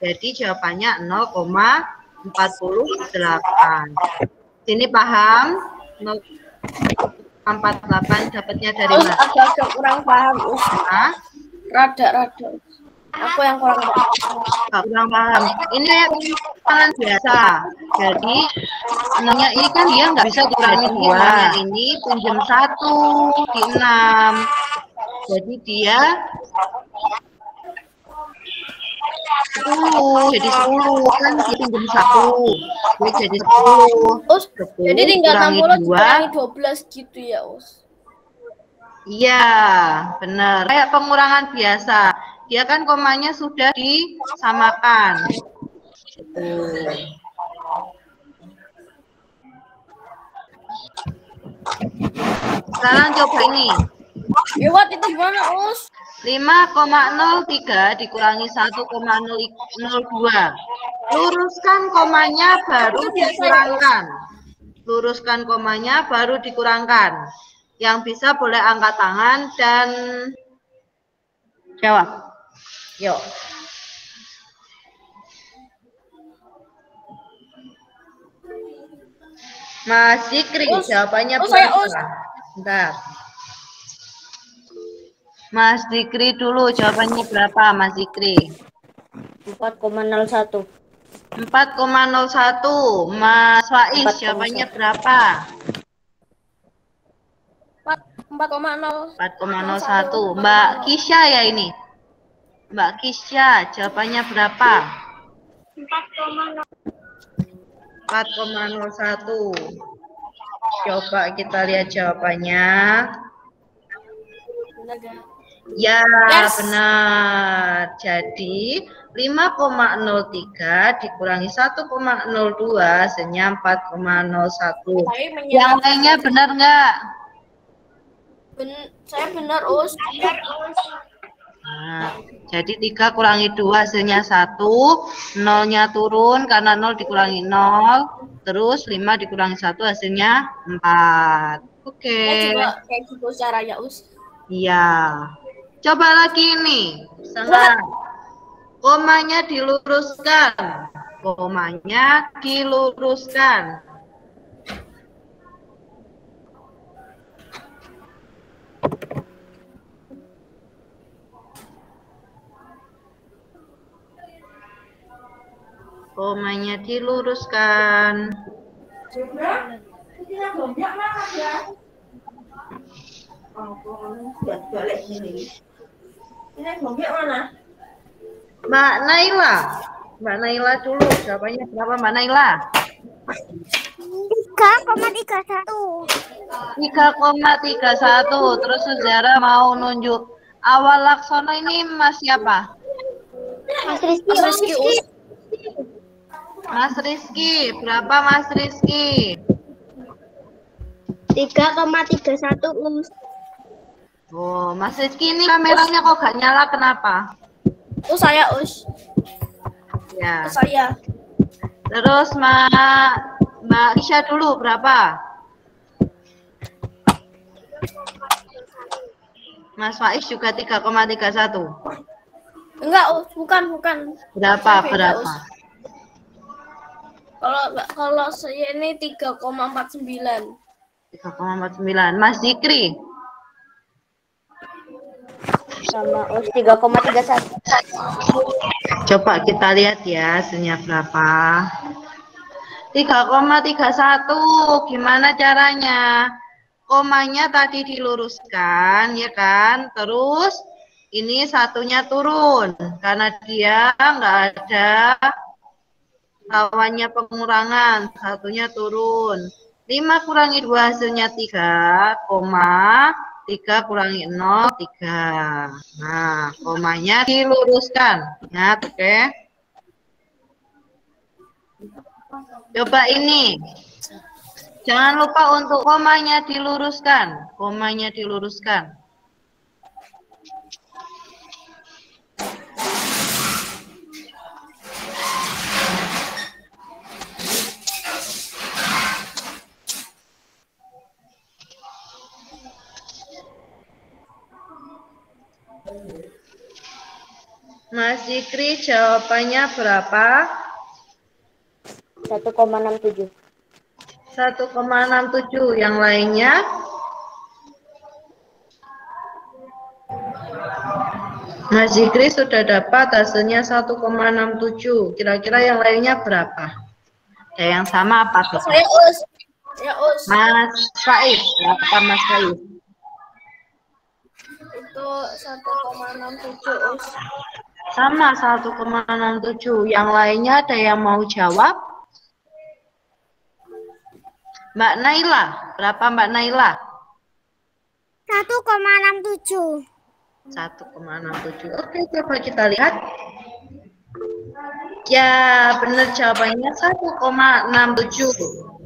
Jadi jawabannya 0,48. Sini paham? 0,48 dapatnya dari mana? Agak kurang paham. Rada. Aku yang kurang paham. Ini kan biasa. Jadi namanya ini kan dia nggak bisa dikurangi 2. Ini pinjam 1 di 6. Jadi dia 10, jadi 10 kan pinjam 1. Jadi 10. Jadi tinggal 60 dikurangi 12 gitu ya, Us. Iya, benar. Kayak pengurangan biasa. Dia kan komanya sudah disamakan. Sekarang coba ini. Lewat itu gimana, Us? 5,03 dikurangi 1,002. Luruskan komanya baru dikurangkan. Luruskan komanya baru dikurangkan. Yang bisa boleh angkat tangan dan jawab. Yuk. Mas Zikri, jawabannya berapa? Bentar. Mas Zikri dulu, jawabannya berapa, Mas Zikri? 4,01. 4,01. Mas Faiz, jawabannya berapa? 4,01. Mbak Kisha ya ini? Mbak Kisha, jawabannya berapa? 4,01. Coba kita lihat jawabannya. Ya, benar. Jadi 5,03 dikurangi 1,02 hasilnya 4,01. Yang lainnya benar nggak? Saya benar, Us. Nah, jadi 3 kurangi 2 hasilnya 1. 0-nya turun karena 0 dikurangi 0. Terus 5 dikurangi 1 hasilnya 4. Oke. Saya juga kayak gitu caranya, Us. Iya. Coba lagi nih. Misalnya komanya diluruskan. Komanya diluruskan. Komanya diluruskan. Mbak Naila. Mbak Naila dulu. Jawabannya berapa Mbak Naila? 3,31. 3,31. Terus sejarah mau nunjuk awal Laksono ini Mas siapa? Mas Rizky. Mas Rizky. Berapa Mas Rizky? 3,31, Us. Oh, Mas Rizky ini kameranya kok gak nyala, kenapa? Saya, Us. Ya. Saya. Terus Mbak Isya dulu berapa? Mas Faiz juga 3,31. Enggak, Us. Bukan. Berapa? Kalau saya ini 3,49. 3,49. Mas Zikri? Sama Us 3,31. Coba kita lihat ya hasilnya berapa. 3,31. Gimana caranya? Komanya tadi diluruskan ya kan. Terus Ini satunya turun karena dia nggak ada lawannya pengurangan, satunya turun. 5 kurangi 2 hasilnya 3, 3 kurangi 0, 3. Nah, komanya diluruskan. Ingat, oke? Coba ini. Jangan lupa untuk komanya diluruskan. Komanya diluruskan. Mas Zikri, jawabannya berapa? 1,67. 1,67. Yang lainnya? Mas Zikri sudah dapat hasilnya 1,67. Kira-kira yang lainnya berapa? Ya, yang sama apa? Saya us. Ya us. Mas Faiz, berapa Mas Faiz? Itu 1,67 us. Sama 1,67. Yang lainnya ada yang mau jawab? Mbak Naila, berapa Mbak Naila? 1,67. 1,67. Oke, coba kita lihat. Ya, benar jawabannya 1,67.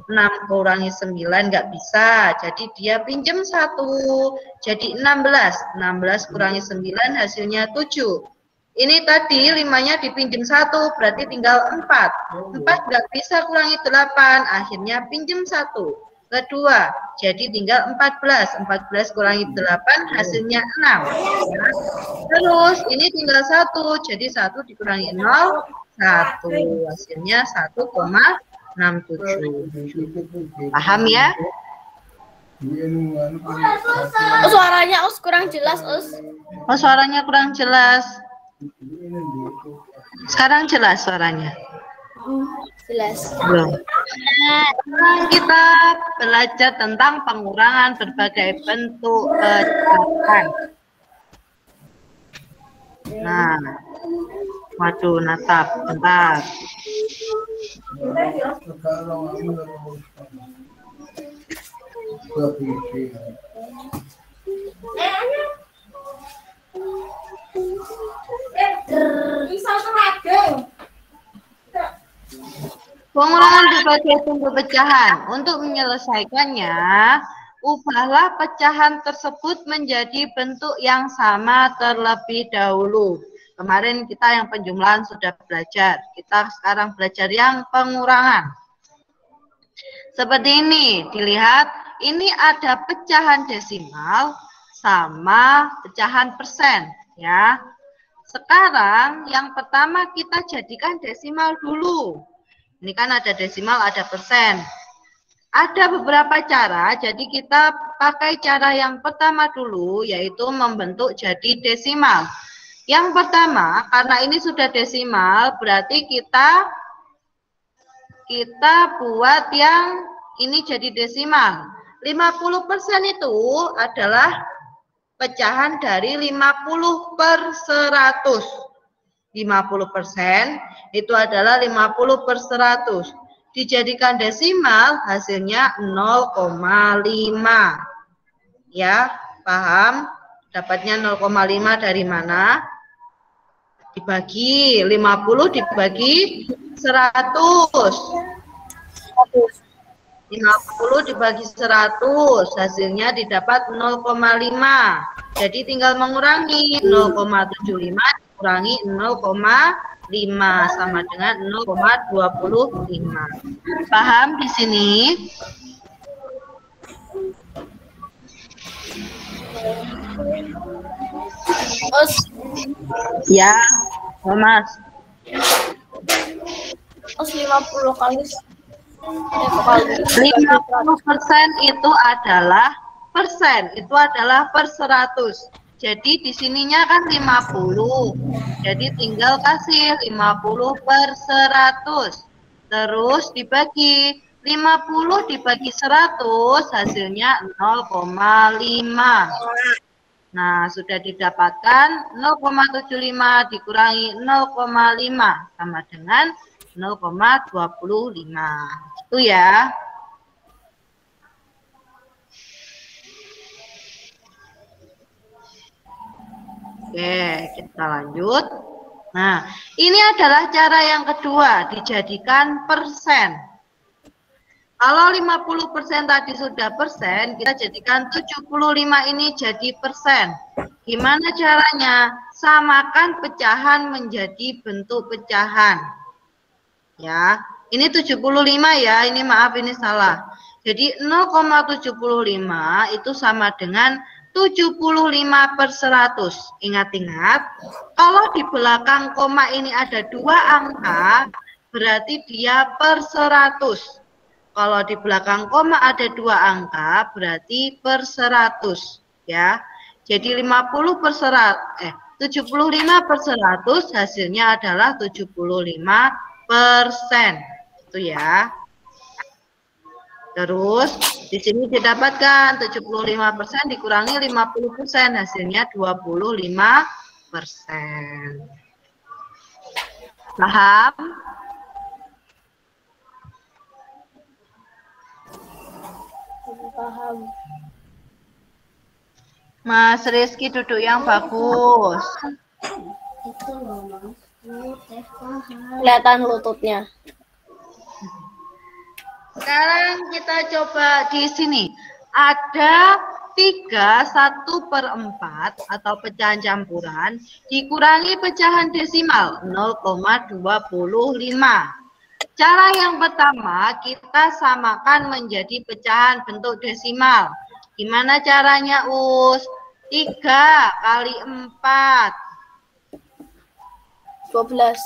6 kurangi 9 nggak bisa. Jadi dia pinjam 1. Jadi 16. 16 kurangi 9 hasilnya 7. Ini tadi 5-nya dipinjam 1, berarti tinggal 4. 4 nggak bisa kurangi 8, akhirnya pinjam 1. Kedua, jadi tinggal 14. 14 kurangi 8, hasilnya 6. Terus, ini tinggal 1, jadi 1 dikurangi 0, 1. Hasilnya 1,67. Paham ya? Suaranya us kurang jelas us. Oh, suaranya kurang jelas. Sekarang jelas suaranya? Jelas. Belum. Sekarang kita belajar tentang pengurangan berbagai bentuk pecahan. Nah, waduh, natap, bentar. Pengurangan berbagai bentuk pecahan. Untuk menyelesaikannya, ubahlah pecahan tersebut menjadi bentuk yang sama terlebih dahulu. Kemarin kita yang penjumlahan sudah belajar. Kita sekarang belajar yang pengurangan. Seperti ini, dilihat. Ini ada pecahan desimal sama pecahan persen, ya. Sekarang yang pertama kita jadikan desimal dulu. Ini kan ada desimal, ada persen. Ada beberapa cara, jadi kita pakai cara yang pertama dulu, yaitu membentuk jadi desimal. Yang pertama, karena ini sudah desimal, berarti kita buat yang ini jadi desimal. 50% itu adalah pecahan dari 50 per 100. 50% itu adalah 50 per 100. Dijadikan desimal, hasilnya 0,5. Ya, paham? Dapatnya 0,5 dari mana? Dibagi 50 dibagi 100. 50 dibagi 100, hasilnya didapat 0,5. Jadi tinggal mengurangi 0,75 dikurangi 0,5 sama dengan 0,25. Paham di sini? Us. Ya, Mas. Us 50 kali. 50% itu adalah persen, itu adalah per 100. Jadi di sininya kan 50. Jadi tinggal kasih 50 per 100. Terus dibagi 50 dibagi 100 hasilnya 0,5. Nah, sudah didapatkan 0,75 dikurangi 0,5 sama dengan 0,25. Itu ya. Oke, kita lanjut. Nah, ini adalah cara yang kedua, dijadikan persen. Kalau 50% tadi sudah persen, kita jadikan 75 ini jadi persen. Gimana caranya? Samakan pecahan menjadi bentuk pecahan. Ya, ini 75 ya, ini maaf ini salah. Jadi 0,75 itu sama dengan 75/100. Ingat-ingat, kalau di belakang koma ini ada 2 angka, berarti dia per 100. Kalau di belakang koma ada 2 angka, berarti per 100. Ya, jadi 75/100 hasilnya adalah 75%. Itu ya. Terus di sini didapatkan 75% dikurangi 50%, hasilnya 25%. Paham? Paham. Mas Rizky duduk yang bagus. Itu loh, Mas. Kelihatan lututnya. Sekarang kita coba di sini. Ada 3/1/4 atau pecahan campuran dikurangi pecahan desimal 0,25. Cara yang pertama, kita samakan menjadi pecahan bentuk desimal. Gimana caranya, Us? 3 kali 4. 12.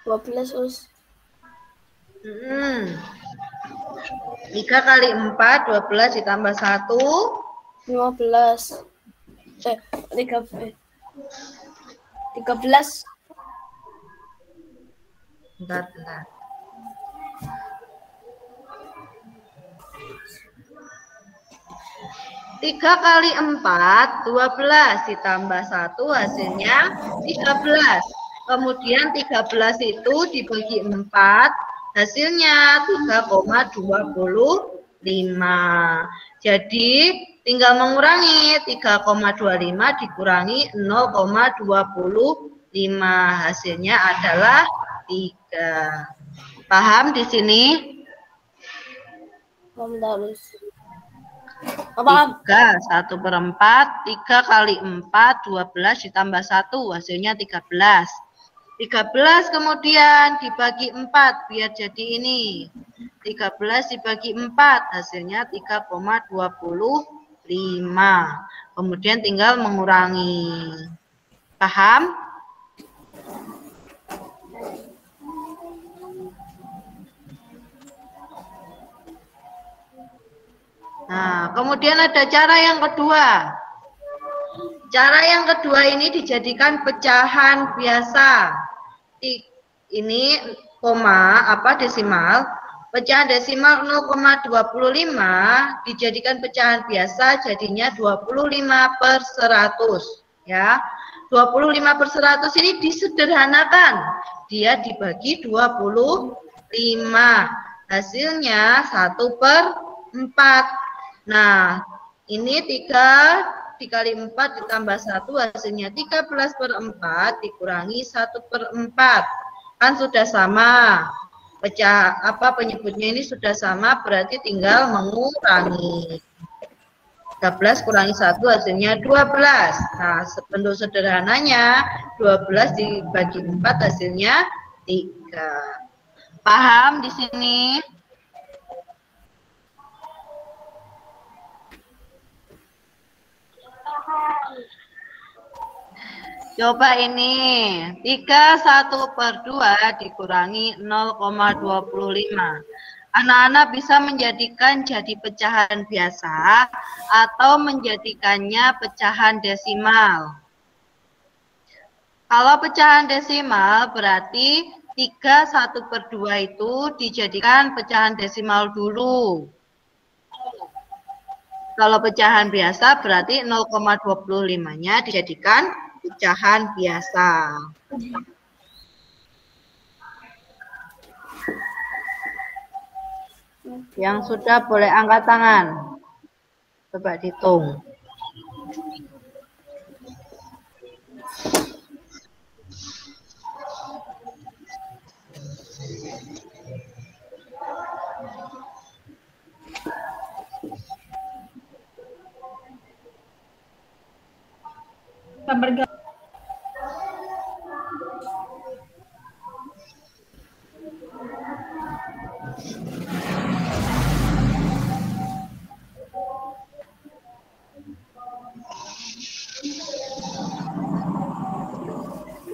12, Us. 3 kali 4, 12 ditambah 1. 15. 13. Bentar. 3 kali 4, 12 ditambah 1 hasilnya 13. Kemudian 13 itu dibagi 4, hasilnya 3,25. Jadi tinggal mengurangi 3,25 dikurangi 0,25. Hasilnya adalah 3. Paham di sini? Harus. Apa? 3, 1/4, 3 kali 4, 12 ditambah 1, hasilnya 13. 13 kemudian dibagi 4, biar jadi ini. 13 dibagi 4, hasilnya 3,25. Kemudian tinggal mengurangi. Paham? Nah, kemudian ada cara yang kedua. Cara yang kedua ini dijadikan pecahan biasa. Ini koma desimal. Pecahan desimal 0,25 dijadikan pecahan biasa, jadinya 25/100. Ya, 25/100 ini disederhanakan. Dia dibagi 25. Hasilnya 1/4. Nah, ini 3 dikali 4 ditambah 1 hasilnya 13/4 dikurangi 1/4. Kan sudah sama. Penyebutnya ini sudah sama, berarti tinggal mengurangi. 13 kurangi 1 hasilnya 12. Nah, bentuk sederhananya 12 dibagi 4 hasilnya 3. Paham di sini? Coba ini, 3/1/2 dikurangi 0,25. Anak-anak bisa menjadikan jadi pecahan biasa atau menjadikannya pecahan desimal. Kalau pecahan desimal berarti 3/1/2 itu dijadikan pecahan desimal dulu. Kalau pecahan biasa berarti 0,25-nya dijadikan pecahan biasa. Yang sudah boleh angkat tangan. Coba dihitung.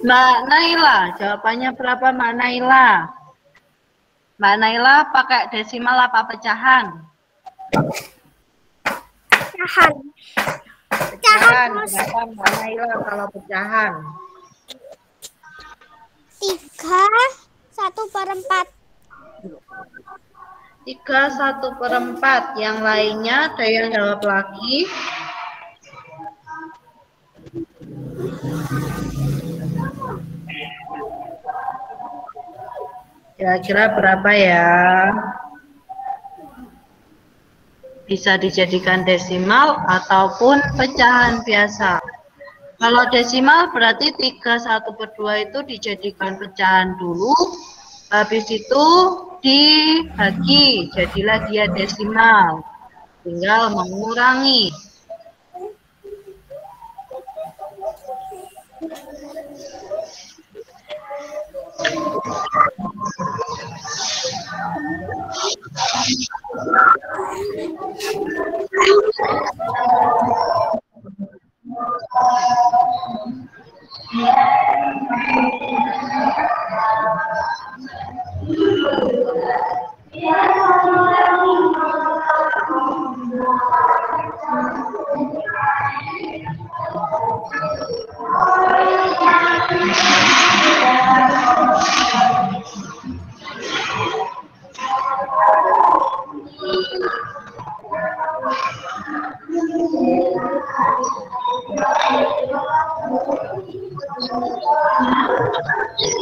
Mbak Naila, jawabannya berapa Mbak Naila? Mbak Naila pakai desimal apa pecahan? Pecahan. Pecahan, berapa Mbak Naila kalau pecahan? 3/1/4. 3/1/4. Yang lainnya ada yang jawab lagi? Kira-kira berapa ya? Bisa dijadikan desimal ataupun pecahan biasa. Kalau desimal berarti 3/1/2 itu dijadikan pecahan dulu, habis itu dibagi, jadilah dia desimal. Tinggal mengurangi.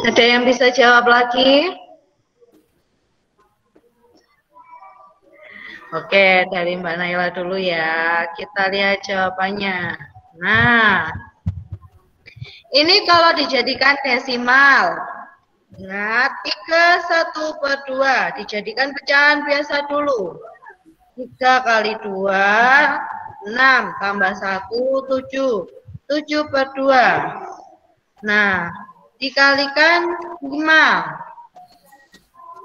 Ada yang bisa jawab lagi? Oke, dari Mbak Naila dulu ya. Kita lihat jawabannya. Nah, ini kalau dijadikan desimal. Nah, 3/1/2 dijadikan pecahan biasa dulu. 3 kali 2, 6, tambah 1, 7. 7/2. Nah, dikalikan 5.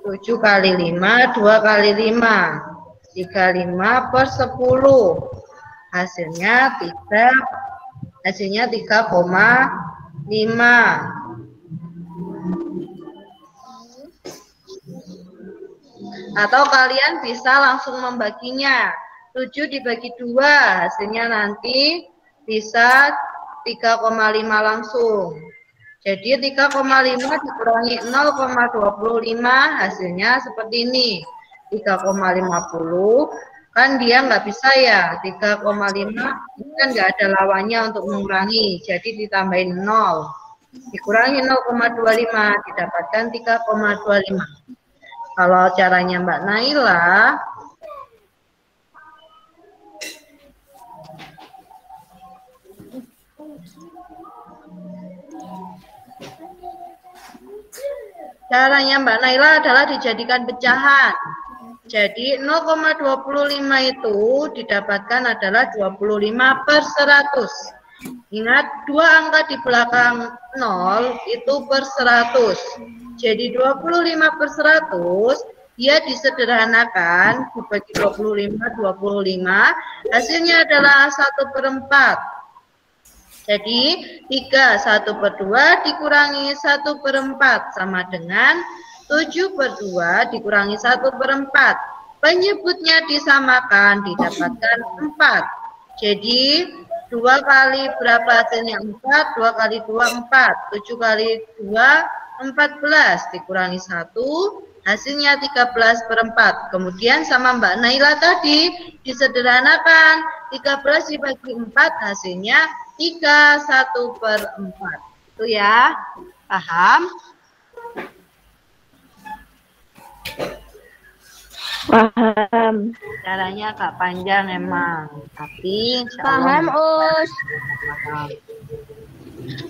7 kali 5, 2 kali 5. 35/10. Hasilnya 3,5. Atau kalian bisa langsung membaginya. 7 dibagi 2, hasilnya nanti bisa 3,5 langsung. Jadi 3,5 dikurangi 0,25, hasilnya seperti ini. 3,50. Kan dia nggak bisa ya. 3,5 ini kan nggak ada lawannya untuk mengurangi. Jadi ditambahin 0. Dikurangi 0,25, didapatkan 3,25. Kalau caranya Mbak Naila, adalah dijadikan pecahan. Jadi 0,25 itu didapatkan adalah 25/100. Ingat, dua angka di belakang 0 itu per 100. Jadi 25/100 dia disederhanakan dibagi 25, hasilnya adalah 1/4. Jadi 3/1/2 dikurangi 1/4 sama dengan 7/2 dikurangi 1/4. Penyebutnya disamakan, didapatkan 4. Jadi 2 kali berapa hasilnya? 4, 2 kali 2, 4. 7 kali 2, 14. Dikurangi 1, hasilnya 13/4. Kemudian sama Mbak Naila tadi disederhanakan, 13 dibagi 4 hasilnya 31/4. Itu ya, paham? Paham. Caranya agak panjang emang, tapi insya Paham, Allah Us. paham.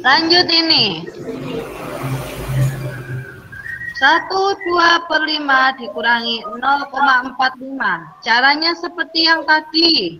Lanjut ini. 1/2/5 dikurangi 0,45. Caranya seperti yang tadi.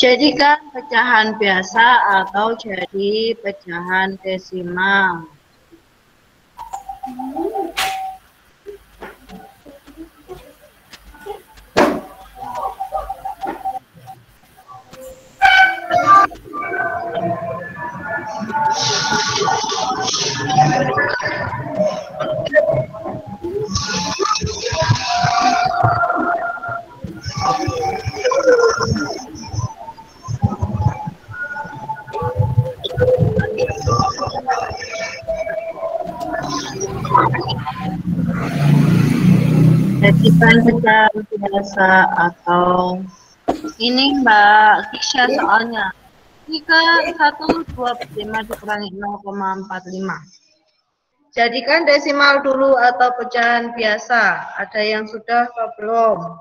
Jadikan pecahan biasa atau jadi pecahan desimal. Jadikan pecahan biasa atau ini Mbak Kisha soalnya. Jika 1/2/5 dikurangi 0,45. Jadikan desimal dulu atau pecahan biasa. Ada yang sudah atau belum?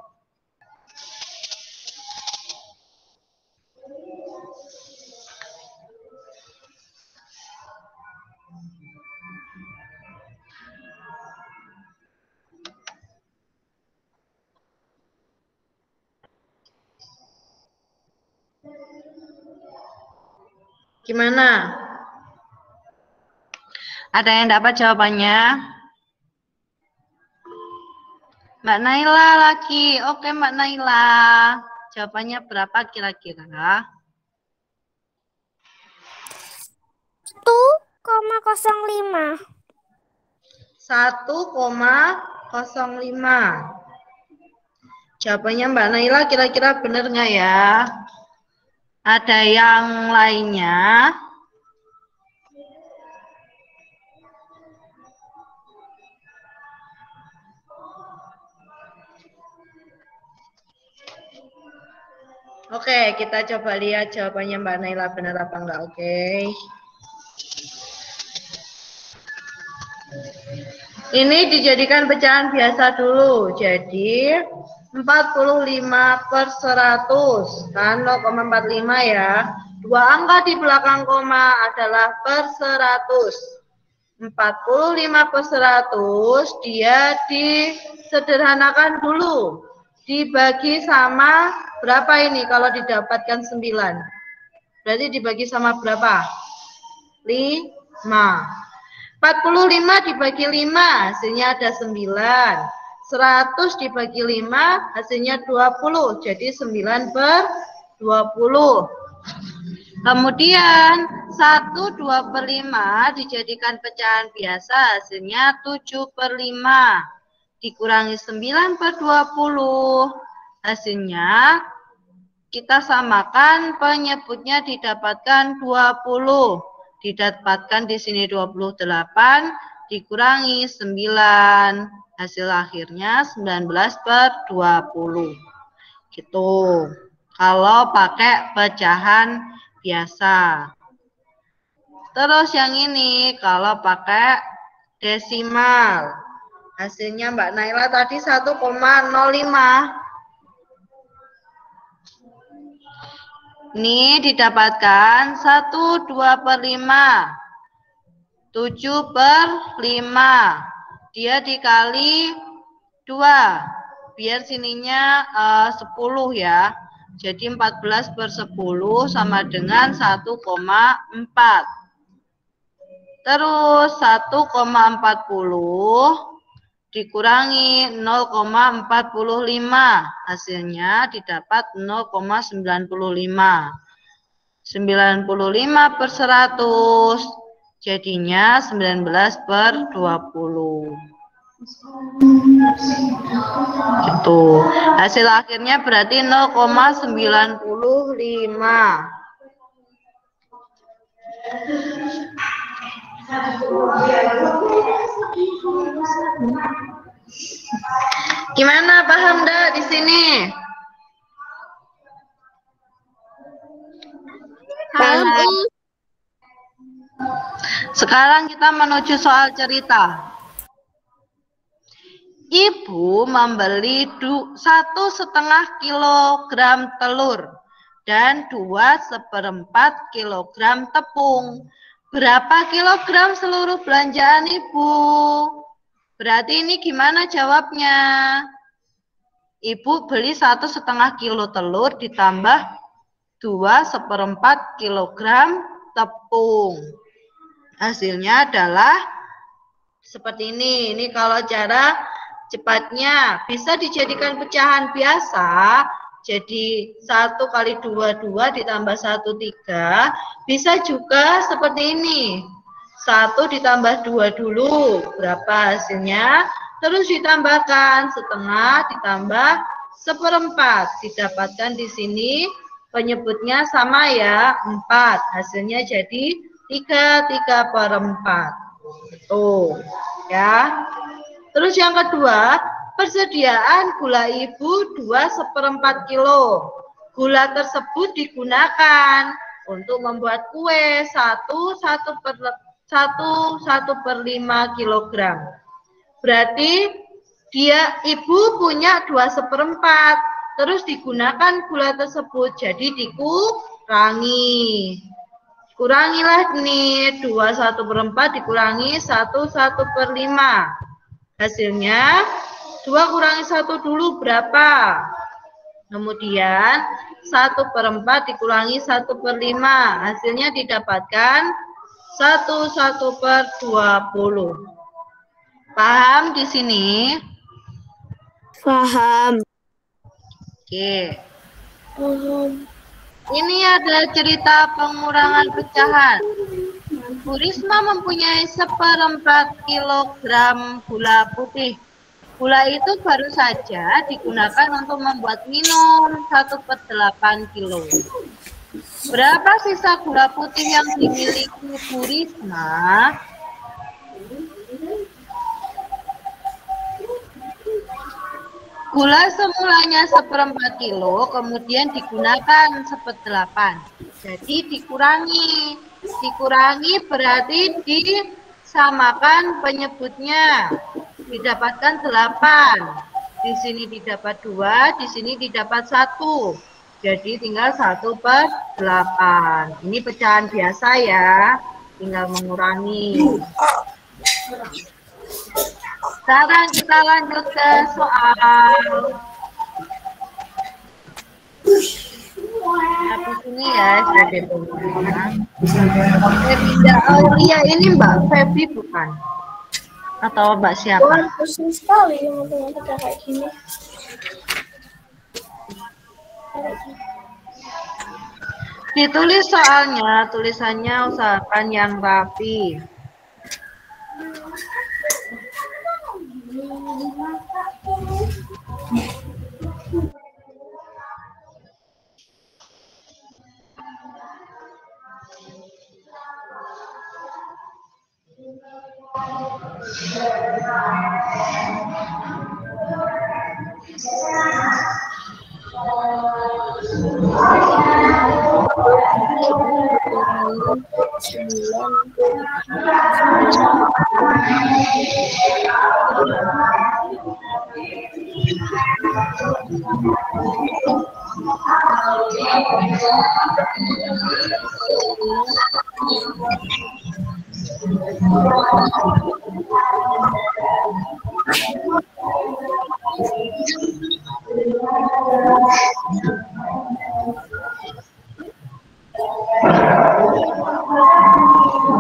Gimana? Ada yang dapat jawabannya? Mbak Naila lagi. Oke Mbak Naila. Jawabannya berapa kira-kira? 1,05. 1,05. Jawabannya Mbak Naila kira-kira benar nggak ya? Ada yang lainnya? Oke, kita coba lihat jawabannya Mbak Naila benar apa enggak, oke. Ini dijadikan pecahan biasa dulu. Jadi 45/100 kan 0,45 ya. Dua angka di belakang koma adalah per 100. 45/100 dia disederhanakan dulu. Dibagi sama berapa ini kalau didapatkan 9? Berarti dibagi sama berapa? 5. 45 dibagi 5 hasilnya ada 9. 100 dibagi 5 hasilnya 20. Jadi 9/20. Kemudian 1/2/5 dijadikan pecahan biasa hasilnya 7/5. Dikurangi 9/20 hasilnya kita samakan, penyebutnya didapatkan 20. Didapatkan di sini 28 dikurangi 9. Hasil akhirnya 19/20. Gitu. Kalau pakai pecahan biasa. Terus yang ini kalau pakai desimal. Hasilnya Mbak Naila tadi 1,05. Ini didapatkan 1/2/5. 7/5. dia dikali 2. Biar sininya 10 ya. Jadi 14 per 10 sama dengan 1,4. Terus 1,40 dikurangi 0,45. Hasilnya didapat 0,95. 95 per 100. Jadinya 19 per 20. Gitu. Hasil akhirnya berarti 0,95. Gimana, paham enggak di sini? Paham. Sekarang kita menuju soal cerita. Ibu membeli 1,5 kilogram telur dan 2/4 kilogram tepung. Berapa kilogram seluruh belanjaan Ibu? Berarti ini gimana jawabnya? Ibu beli 1,5 kilo telur ditambah 2/4 kilogram tepung. Hasilnya adalah seperti ini. Ini kalau cara cepatnya bisa dijadikan pecahan biasa. Jadi 1 kali 2 ditambah 1 3. Bisa juga seperti ini. 1 ditambah 2 dulu. Berapa hasilnya? Terus ditambahkan setengah ditambah 1/4. Didapatkan di sini penyebutnya sama ya, 4. Hasilnya jadi 3/4. Tuh, ya. Terus yang kedua, persediaan gula Ibu 2/4 kilo. Gula tersebut digunakan untuk membuat kue 1/5 kilogram. Berarti Ibu punya 2/4. Terus digunakan gula tersebut, jadi dikurangi. Kurangilah nih, 2/4 dikurangi 1/5. Hasilnya 2 kurangi 1 dulu berapa? Kemudian 1/4 dikurangi 1/5. Hasilnya didapatkan 1/20. Paham di sini? Paham. Oke. Ini ada cerita pengurangan pecahan. Bu Risma mempunyai 1/4 kilogram gula putih. Gula itu baru saja digunakan untuk membuat minum 1/8 kilo. Berapa sisa gula putih yang dimiliki Bu Risma? Gula semulanya 1/4 kilo, kemudian digunakan 1/8. Jadi dikurangi. Dikurangi berarti disamakan penyebutnya. Didapatkan 8. Di sini didapat 2, di sini didapat 1. Jadi tinggal 1/8. Ini pecahan biasa ya. Tinggal mengurangi. Sekarang kita lanjut ke soal. Habis ini ya, Feby Aulia ini Mbak Feby bukan? Atau Mbak siapa? Pusing sekali yang kayak gini. Ditulis soalnya, tulisannya usahakan yang rapi.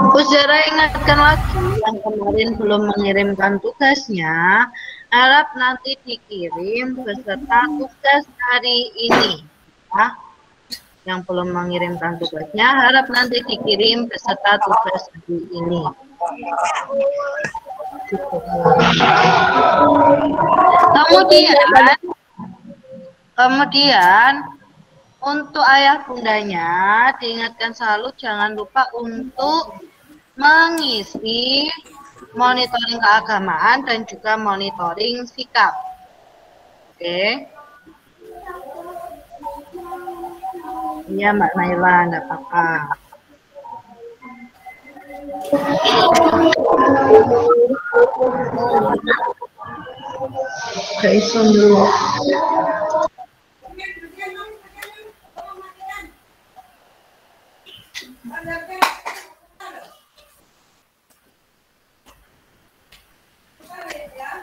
Saudara ingatkan lagi yang kemarin belum mengirimkan tugasnya, harap nanti dikirim beserta tugas hari ini. Ya. Yang belum mengirimkan tugasnya, harap nanti dikirim beserta tugas hari ini. Kemudian untuk ayah bundanya diingatkan selalu jangan lupa untuk mengisi monitoring keagamaan dan juga monitoring sikap. Oke. Iya Mbak Naila, enggak apa-apa. Kaison dulu.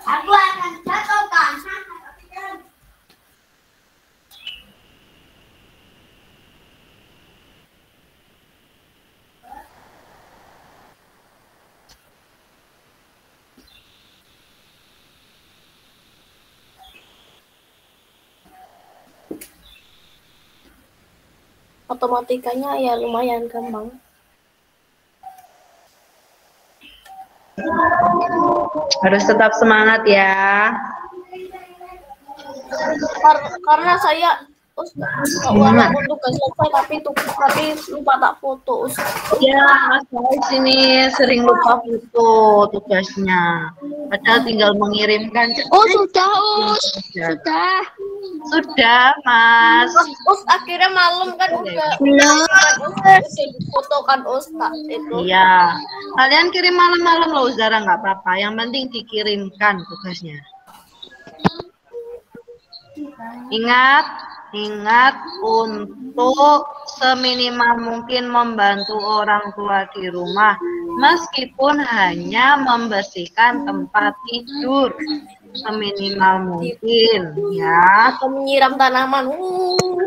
Aku akan jatuhkan. Matematikanya ya lumayan gampang. Harus tetap semangat ya. Karena saya walaupun tugas selesai tapi lupa tak foto. Ya, Mas Boy sini sering lupa foto tugasnya. Padahal tinggal mengirimkan. Oh, sudah, Sudah. Sudah, Mas. Akhirnya malam kan udah fotokan itu. Iya. Kalian kirim malam-malam loh, Zara, nggak apa-apa. Yang penting dikirimkan tugasnya. Ingat untuk seminimal mungkin membantu orang tua di rumah, meskipun hanya membersihkan tempat tidur seminimal mungkin, ya. Atau menyiram tanaman.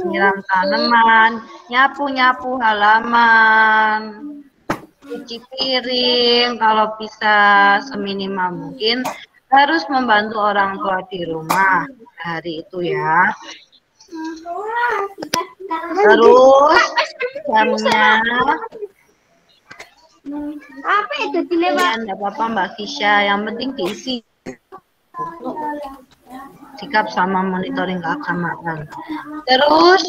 Menyiram tanaman, nyapu-nyapu halaman, cuci piring, kalau bisa seminimal mungkin harus membantu orang tua di rumah hari itu ya. Terus jamnya Apa itu dilewat? enggak apa-apa Mbak Kisha, yang penting diisi sikap sama monitoring keagamaan. Terus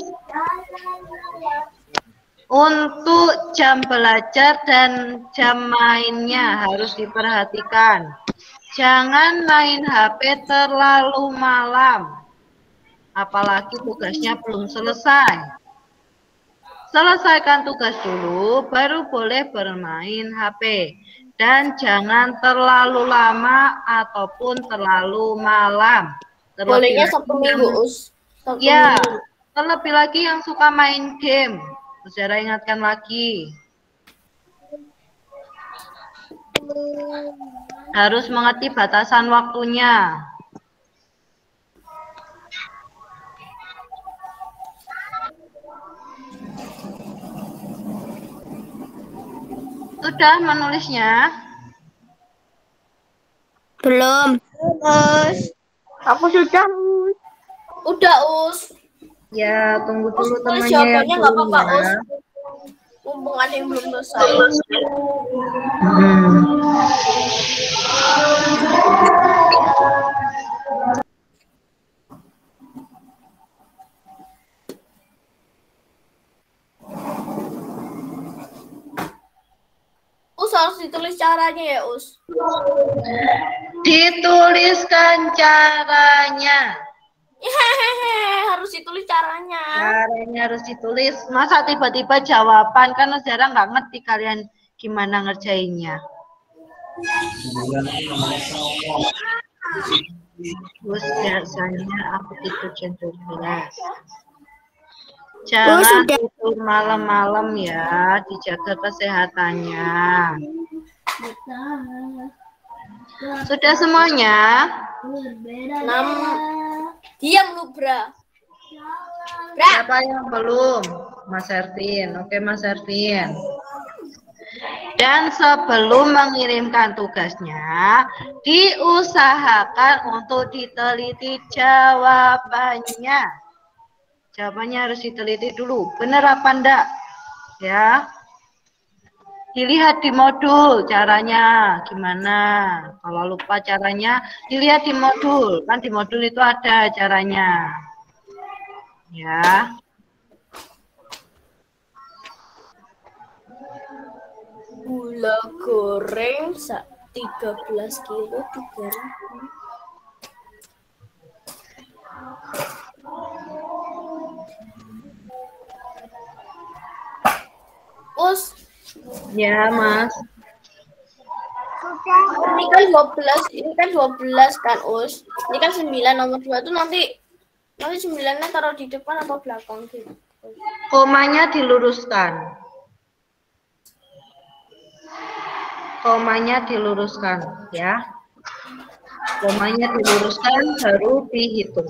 untuk jam belajar dan jam mainnya harus diperhatikan. Jangan main HP terlalu malam, apalagi tugasnya belum selesai. Selesaikan tugas dulu, baru boleh bermain HP. Dan jangan terlalu lama ataupun terlalu malam. Bolehnya Sabtu Minggu, Ya, terlebih lagi yang suka main game. Saudara ingatkan lagi. Harus mengerti batasan waktunya. Sudah menulisnya? Belum. Aku sudah. Udah, Ya, tunggu dulu temannya jawabannya yang nggak apa-apa, ya. Mumpung ada yang belum selesai. Harus ditulis caranya ya, Dituliskan caranya. Harus ditulis caranya. Caranya harus ditulis. Masa tiba-tiba jawaban, kan Saudara nggak ngerti kalian gimana ngerjainnya. Terus biasanya aku tidur jam 12. Jangan tidur malam-malam ya, dijaga kesehatannya. Sudah semuanya? Diam lu, Bra. Siapa yang belum? Mas Ervin. Oke, Mas Ervin. Dan sebelum mengirimkan tugasnya, diusahakan untuk diteliti jawabannya. Jawabannya harus diteliti dulu. Benar apa enggak? Ya. Dilihat di modul caranya gimana. Kalau lupa caranya, dilihat di modul. Kan di modul itu ada caranya. Ya. Gula goreng 13 kilo 3.000. Us, Ya, Mas. ini kan 12 kan, Us. Ini kan 9 nomor 2 itu nanti 9-nya taruh di depan atau belakang gitu. Komanya diluruskan. Komanya diluruskan, ya. Komanya diluruskan baru dihitung.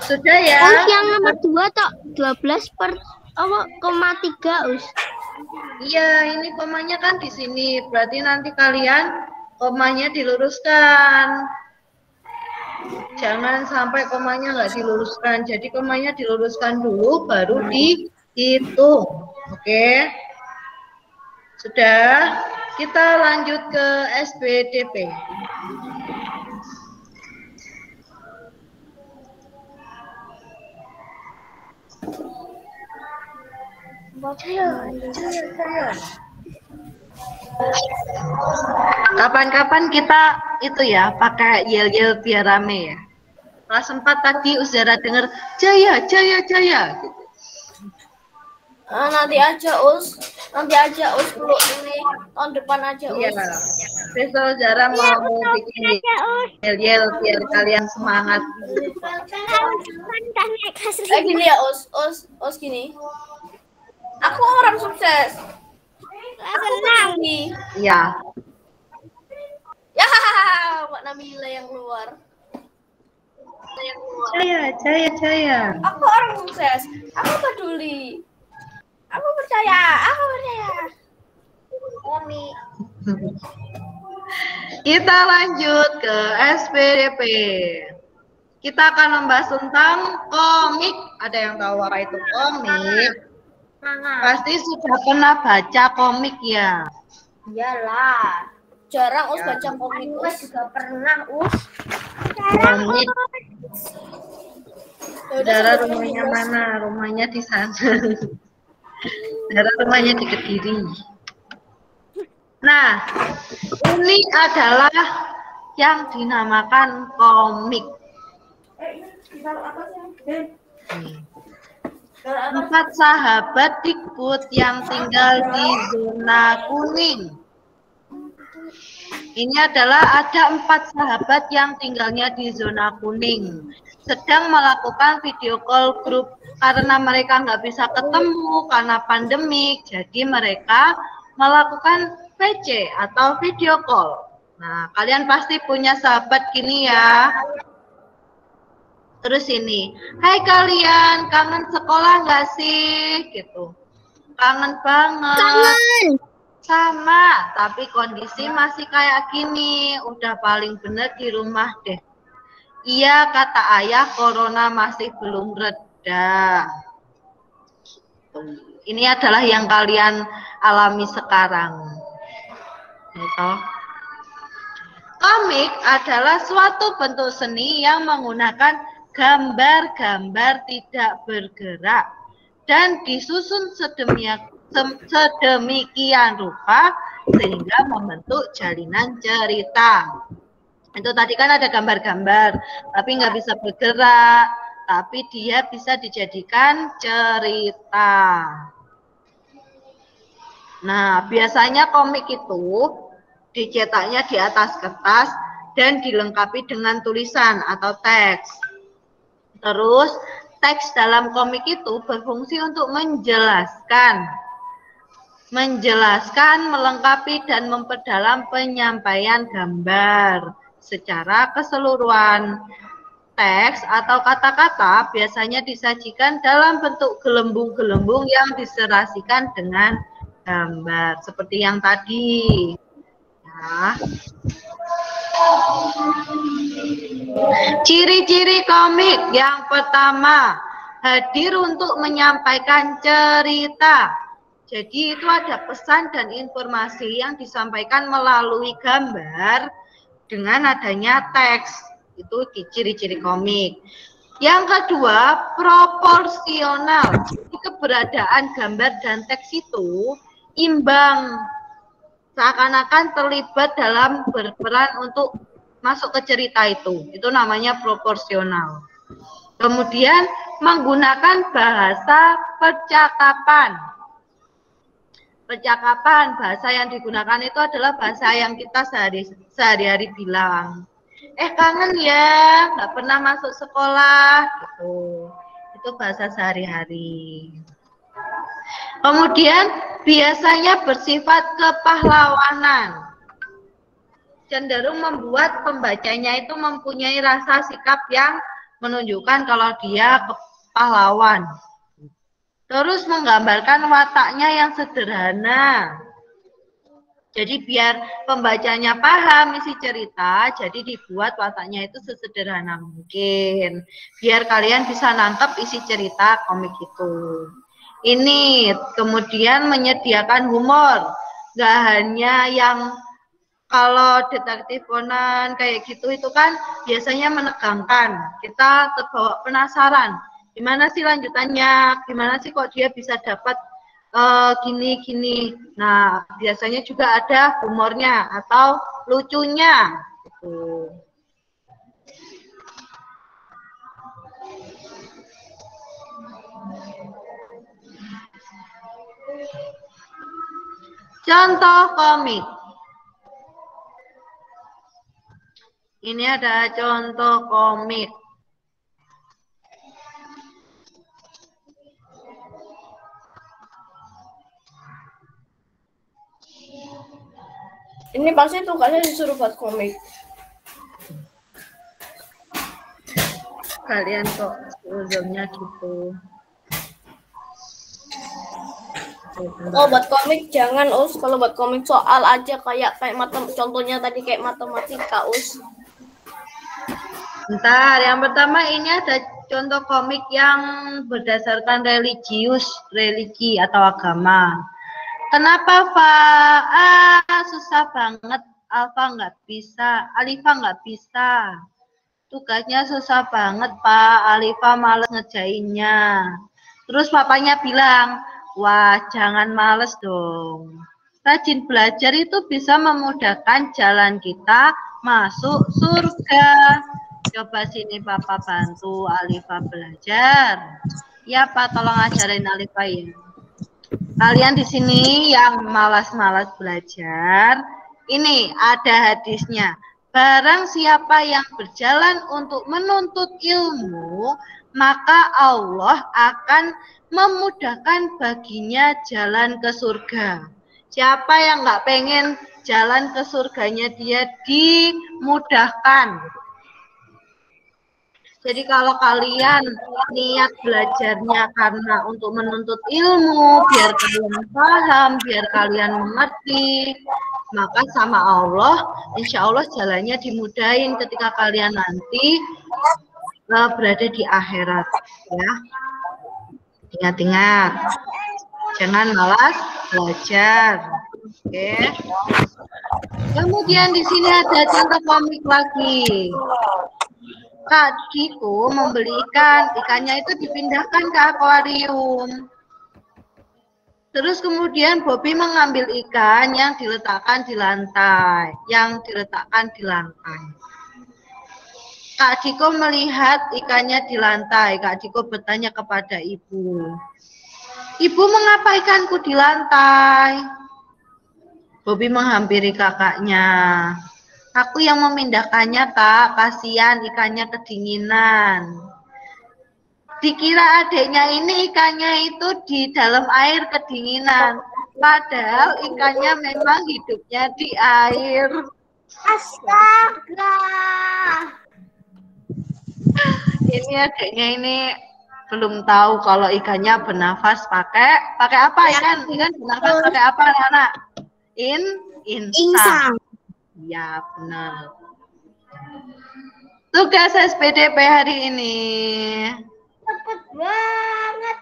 Sudah ya? Us yang nomor 2 tok 12 per apa, 0,3 Us. Iya, ini komanya kan di sini. Berarti nanti kalian komanya diluruskan. Jangan sampai komanya nggak diluruskan. Jadi komanya diluruskan dulu, baru dihitung. Oke? Sudah? Kita lanjut ke SBDP. Kapan-kapan kita itu ya pakai yel-yel biar rame ya. Kelas 4 tadi Uzara dengar Jaya, Jaya, Jaya. Gitu. Nanti aja Us peluk ini tahun depan aja Us. Iya. Besok Uzara mau bikin yel-yel biar kalian semangat. Gini ya Us gini. Aku orang sukses. Aku senang nih. Iya. Ya, Mbak Nabila yang keluar. Jaya, Jaya, Jaya. Aku orang sukses. Aku peduli. Aku percaya. Omi. Kita lanjut ke SPDP. Kita akan membahas tentang komik. Ada yang tahu apa itu komik? Pasti sudah pernah baca komik ya. Iyalah. Jarang Us baca komik. Us juga pernah Us. Komik. Saudara Yaudah, rumahnya mana? Rumahnya di sana. Saudara rumahnya di Kediri. Nah, ini adalah yang dinamakan komik. Empat sahabat Dikbud yang tinggal di zona kuning. Ini adalah ada 4 sahabat yang tinggalnya di zona kuning. Sedang melakukan video call grup karena mereka nggak bisa ketemu karena pandemik. Jadi mereka melakukan VC atau video call. Nah, kalian pasti punya sahabat gini ya. Terus ini, hai kalian, kangen sekolah nggak sih? Gitu. Kangen banget. Kangen. Sama, tapi kondisi masih kayak gini. Udah paling bener di rumah deh. Iya, kata ayah, corona masih belum reda. Ini adalah yang kalian alami sekarang. Gitu. Komik adalah suatu bentuk seni yang menggunakan gambar-gambar tidak bergerak dan disusun sedemikian rupa sehingga membentuk jalinan cerita. Itu tadi kan ada gambar-gambar, tapi nggak bisa bergerak, tapi dia bisa dijadikan cerita. Nah, biasanya komik itu dicetaknya di atas kertas dan dilengkapi dengan tulisan atau teks. Terus, teks dalam komik itu berfungsi untuk menjelaskan, melengkapi, dan memperdalam penyampaian gambar secara keseluruhan. teks atau kata-kata biasanya disajikan dalam bentuk gelembung-gelembung yang diserasikan dengan gambar seperti yang tadi. Nah, ciri-ciri komik yang pertama, hadir untuk menyampaikan cerita. Jadi itu ada pesan dan informasi yang disampaikan melalui gambar dengan adanya teks. Itu ciri-ciri komik. Yang kedua, proporsional. Jadi keberadaan gambar dan teks itu imbang. Seakan-akan terlibat dalam berperan untuk masuk ke cerita itu. Itu namanya proporsional. Kemudian menggunakan bahasa percakapan. Percakapan, bahasa yang digunakan itu adalah bahasa yang kita sehari-hari bilang. Kangen ya, nggak pernah masuk sekolah, gitu. Itu bahasa sehari-hari. Kemudian biasanya bersifat kepahlawanan. Cenderung membuat pembacanya itu mempunyai rasa sikap yang menunjukkan kalau dia pahlawan. Terus menggambarkan wataknya yang sederhana. Jadi biar pembacanya paham isi cerita, jadi dibuat wataknya itu sesederhana mungkin. Biar kalian bisa nangkep isi cerita komik itu. Ini kemudian menyediakan humor. Gak hanya yang kalau detektif Conan kayak gitu itu kan biasanya menegangkan. Kita terbawa penasaran. Gimana sih lanjutannya? Gimana sih kok dia bisa dapat gini-gini? Nah, biasanya juga ada humornya atau lucunya. Gitu. Contoh komik. Ini ada contoh komik. Ini pasti tugasnya disuruh buat komik. Kalian kok ujungnya gitu. Oh, buat komik jangan, Us. Kalau buat komik soal aja kayak contohnya tadi kayak matematika, Us. Bentar, yang pertama ini ada contoh komik yang berdasarkan religi atau agama. Kenapa Pak? Susah banget. Alfa nggak bisa, Alifa nggak bisa. Tugasnya susah banget Pak, Alifa males ngerjainnya. Terus papanya bilang, wah jangan males dong. Rajin belajar itu bisa memudahkan jalan kita masuk surga. Coba sini Papa bantu Alifa belajar. Ya Pak, tolong ajarin Alifa ya. Kalian di sini yang malas-malas belajar, ini ada hadisnya. Barang siapa yang berjalan untuk menuntut ilmu, maka Allah akan memudahkan baginya jalan ke surga. Siapa yang nggak pengen jalan ke surganya dia dimudahkan. Jadi kalau kalian niat belajarnya karena untuk menuntut ilmu, biar kalian paham, biar kalian mengerti, maka sama Allah, insya Allah jalannya dimudahin ketika kalian nanti berada di akhirat. Ya, ingat-ingat, jangan malas belajar. Oke. Kemudian di sini ada contoh komik lagi. Kak Diko membeli ikan, ikannya itu dipindahkan ke akuarium. Terus kemudian Bobby mengambil ikan yang diletakkan di lantai, Kak Diko melihat ikannya di lantai. Kak Diko bertanya kepada ibu, "Ibu, mengapa ikanku di lantai?" Bobby menghampiri kakaknya. "Aku yang memindahkannya, Kak. Kasihan ikannya kedinginan." Dikira adiknya ini ikannya itu di dalam air kedinginan. Padahal ikannya memang hidupnya di air. Astaga. Ini adiknya ini belum tahu kalau ikannya bernafas pakai apa ikan? Ikan bernafas pakai apa anak-anak? Insang. Ya benar. Tugas SPDP hari ini. Cepet banget.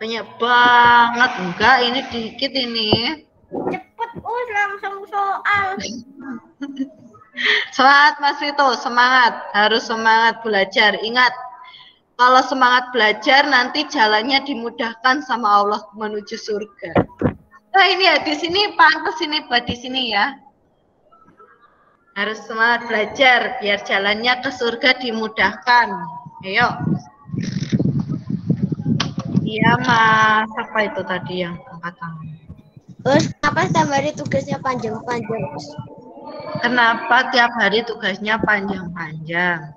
Banyak banget. Enggak, ini dikit ini. Cepet, langsung soal. Semangat Mas Vito, semangat. Harus semangat belajar. Ingat, kalau semangat belajar nanti jalannya dimudahkan sama Allah menuju surga. Nah ini ya, di sini pantas ini buat di sini ya. Harus semangat belajar biar jalannya ke surga dimudahkan. Ayo. Iya Mas, apa itu tadi yang angkat tangan? Terus apa setiap hari tugasnya panjang-panjang? Kenapa tiap hari tugasnya panjang-panjang?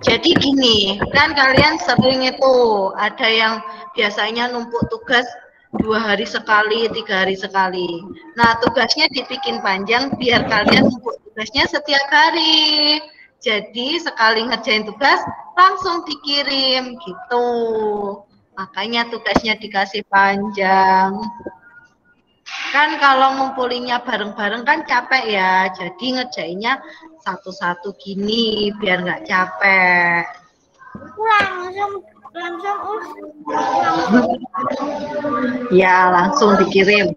Jadi gini, kan kalian sering itu ada yang biasanya numpuk tugas 2 hari sekali, 3 hari sekali. Nah, tugasnya dibikin panjang biar kalian numpuk tugasnya setiap hari. Jadi sekali ngerjain tugas langsung dikirim gitu. Makanya tugasnya dikasih panjang. Kan kalau ngumpulinnya bareng-bareng kan capek ya. Jadi ngerjainnya satu-satu gini biar nggak capek. Ya, langsung dikirim.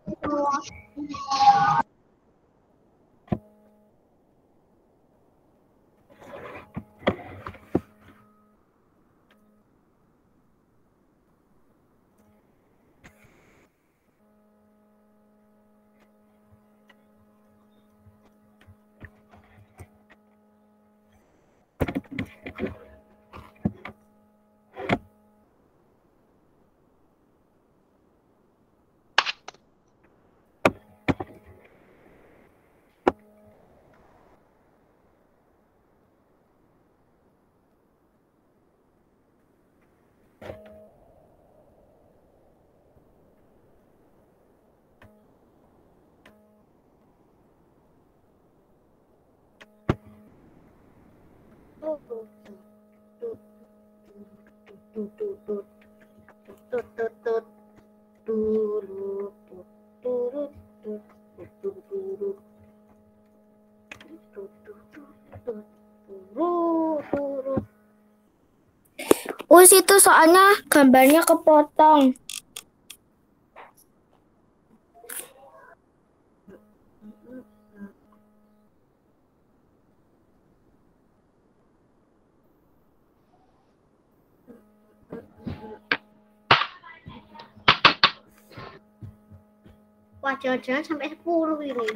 Itu soalnya gambarnya kepotong. Wah, jangan-jangan sampai 10 ini.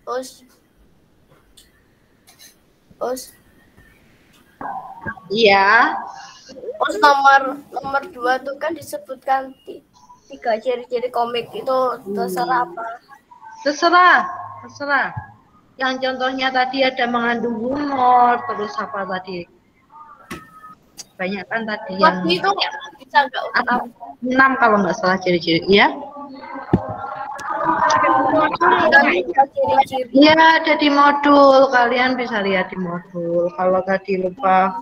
Us. Iya. Us nomor 2 tuh kan disebutkan 3 ciri-ciri komik itu terserah apa? Terserah. Yang contohnya tadi ada mengandung humor, terus apa tadi? Banyak kan tadi yang itu bisa nggak ada 6 kalau nggak salah ciri-ciri. Iya? ciri-ciri. Iya, ada di modul. Kalian bisa lihat di modul. Kalau tadi lupa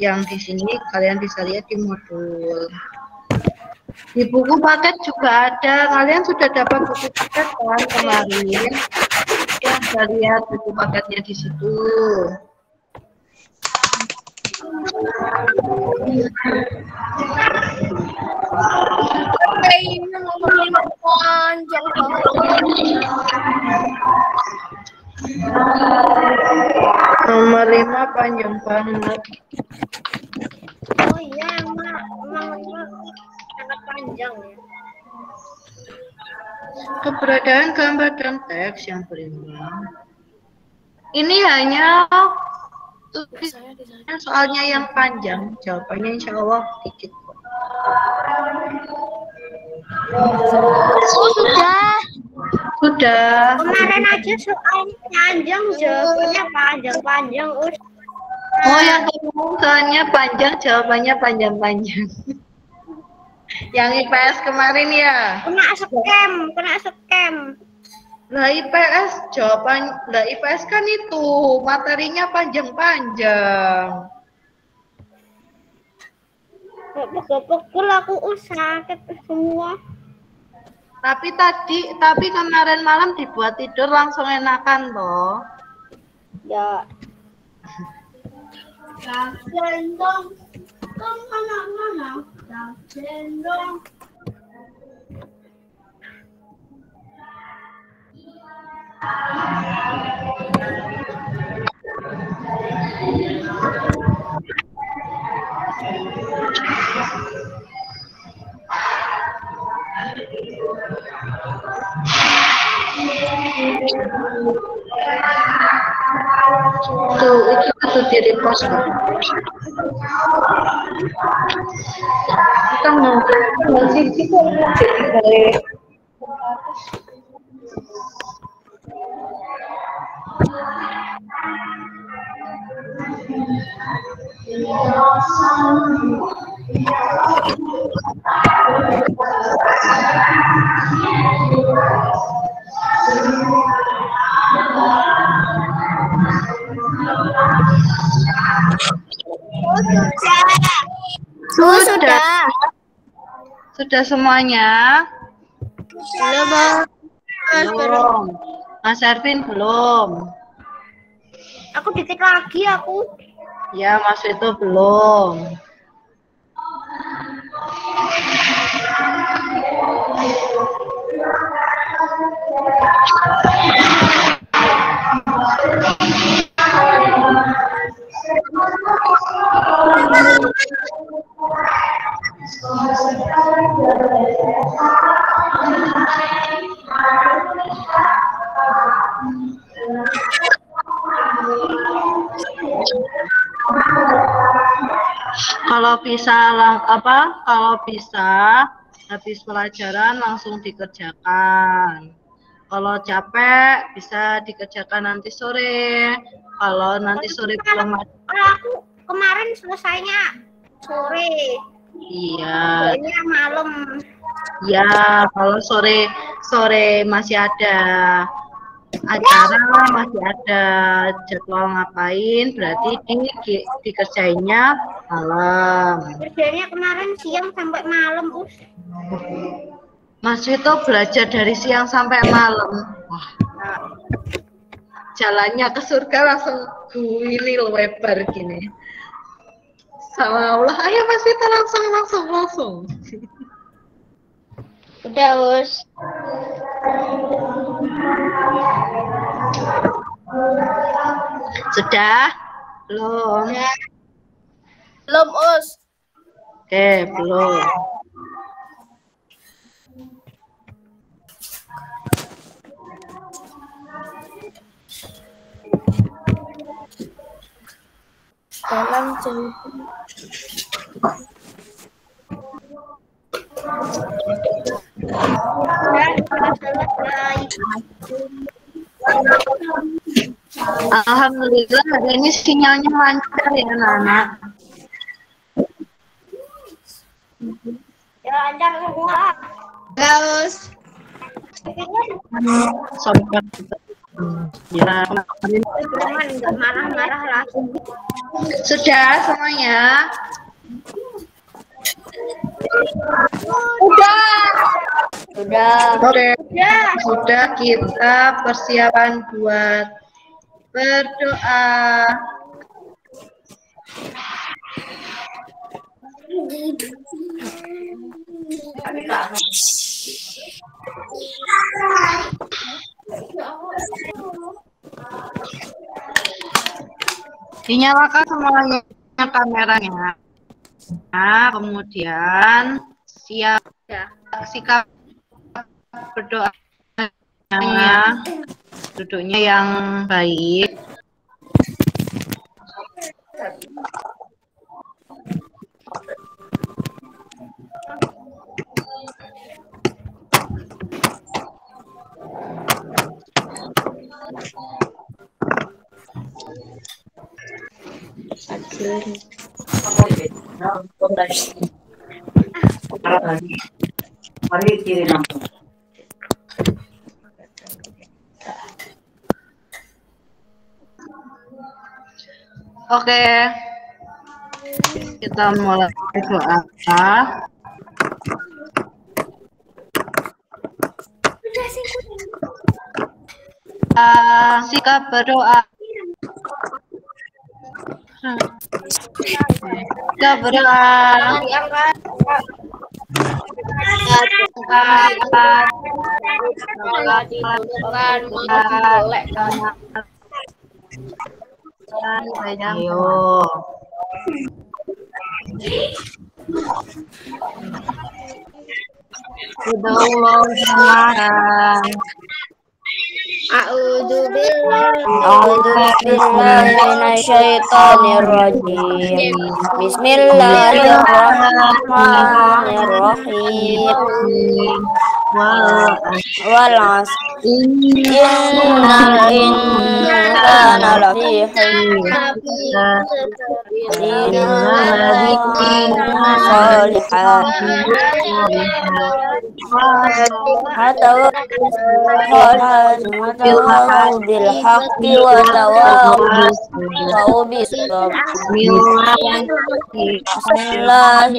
yang di sini, kalian bisa lihat di modul. Di buku paket juga ada. Kalian sudah dapat buku paket kan kemarin? Ya, bisa lihat buku paketnya di situ. Ini nomor 5 panjang banget. Nomor 5 panjang banget. Oh iya, emang sangat panjang ya. Keberadaan gambar dan teks yang berimbang. Ini hanya soalnya yang panjang, jawabannya insya Allah dikit. Oh, sudah. Kemarin aja soalnya panjang, jawabannya panjang-panjang. Oh, yang kemarin soalnya panjang, jawabannya panjang-panjang. Yang IPS kemarin ya? Kena scam. Lah IPS kan itu materinya panjang-panjang. Pukul aku sakit semua. Tapi kemarin malam dibuat tidur langsung enakan loh. Ya. Itu di repost. Kita mau sisi kok jadi balik. Sudah semuanya? Belum. Mas Ervin belum. Aku titik lagi aku. Ya, Mas itu belum. Kalau bisa habis pelajaran langsung dikerjakan. Kalau capek bisa dikerjakan nanti sore. Kalau nanti sore belum ada. Kalau aku kemarin selesainya sore. Iya. Ini malam. Ya, kalau sore masih ada acara, masih ada jadwal ngapain, berarti dikerjainnya malam. Kerjanya kemarin siang sampai malam, Us. Mas itu belajar dari siang sampai malam. Wah. Jalannya ke surga langsung guilil lebar gini. Sama Allah, ayo Mas itu langsung. Udah, Us. Sudah? Belum? Belum, Us. Oke, belum. dalam jahitan. Alhamdulillah hari ini sinyalnya lancar ya anak-anak. Ya lancar semua. Terus. Sobat. Ya, Teman nggak marah-marah lagi. sudah semuanya. Sudah. Oke, sudah kita persiapan buat berdoa. Dinyalakan semuanya kameranya. Nah, kemudian siap sikap berdoanya, duduknya yang baik. Oke, kita mulai doa. Sikap berdoa. Sikap berdoa. Ayo. A'udzu billahi minasyaitonir rajim. Bismillahirrahmanirrahim. Wal 'asr. Innal insana lafi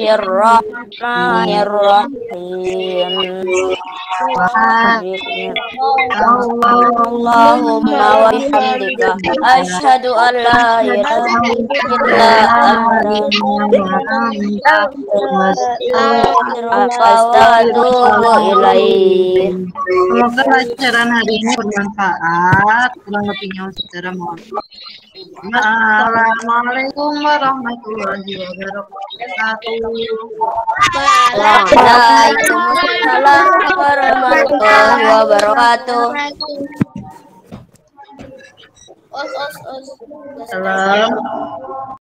Bismillahirrahmanirrahim. Allahumma wa bihamdika asyhadu an la ilaha illa anta astaghfiruka wa ilaik. Semoga pelajaran hari ini bermanfaat. Kurang lebihnya saudara mohon. Assalamualaikum warahmatullahi wabarakatuh. Waalaikumsalam warahmatullahi wabarakatuh. Salam.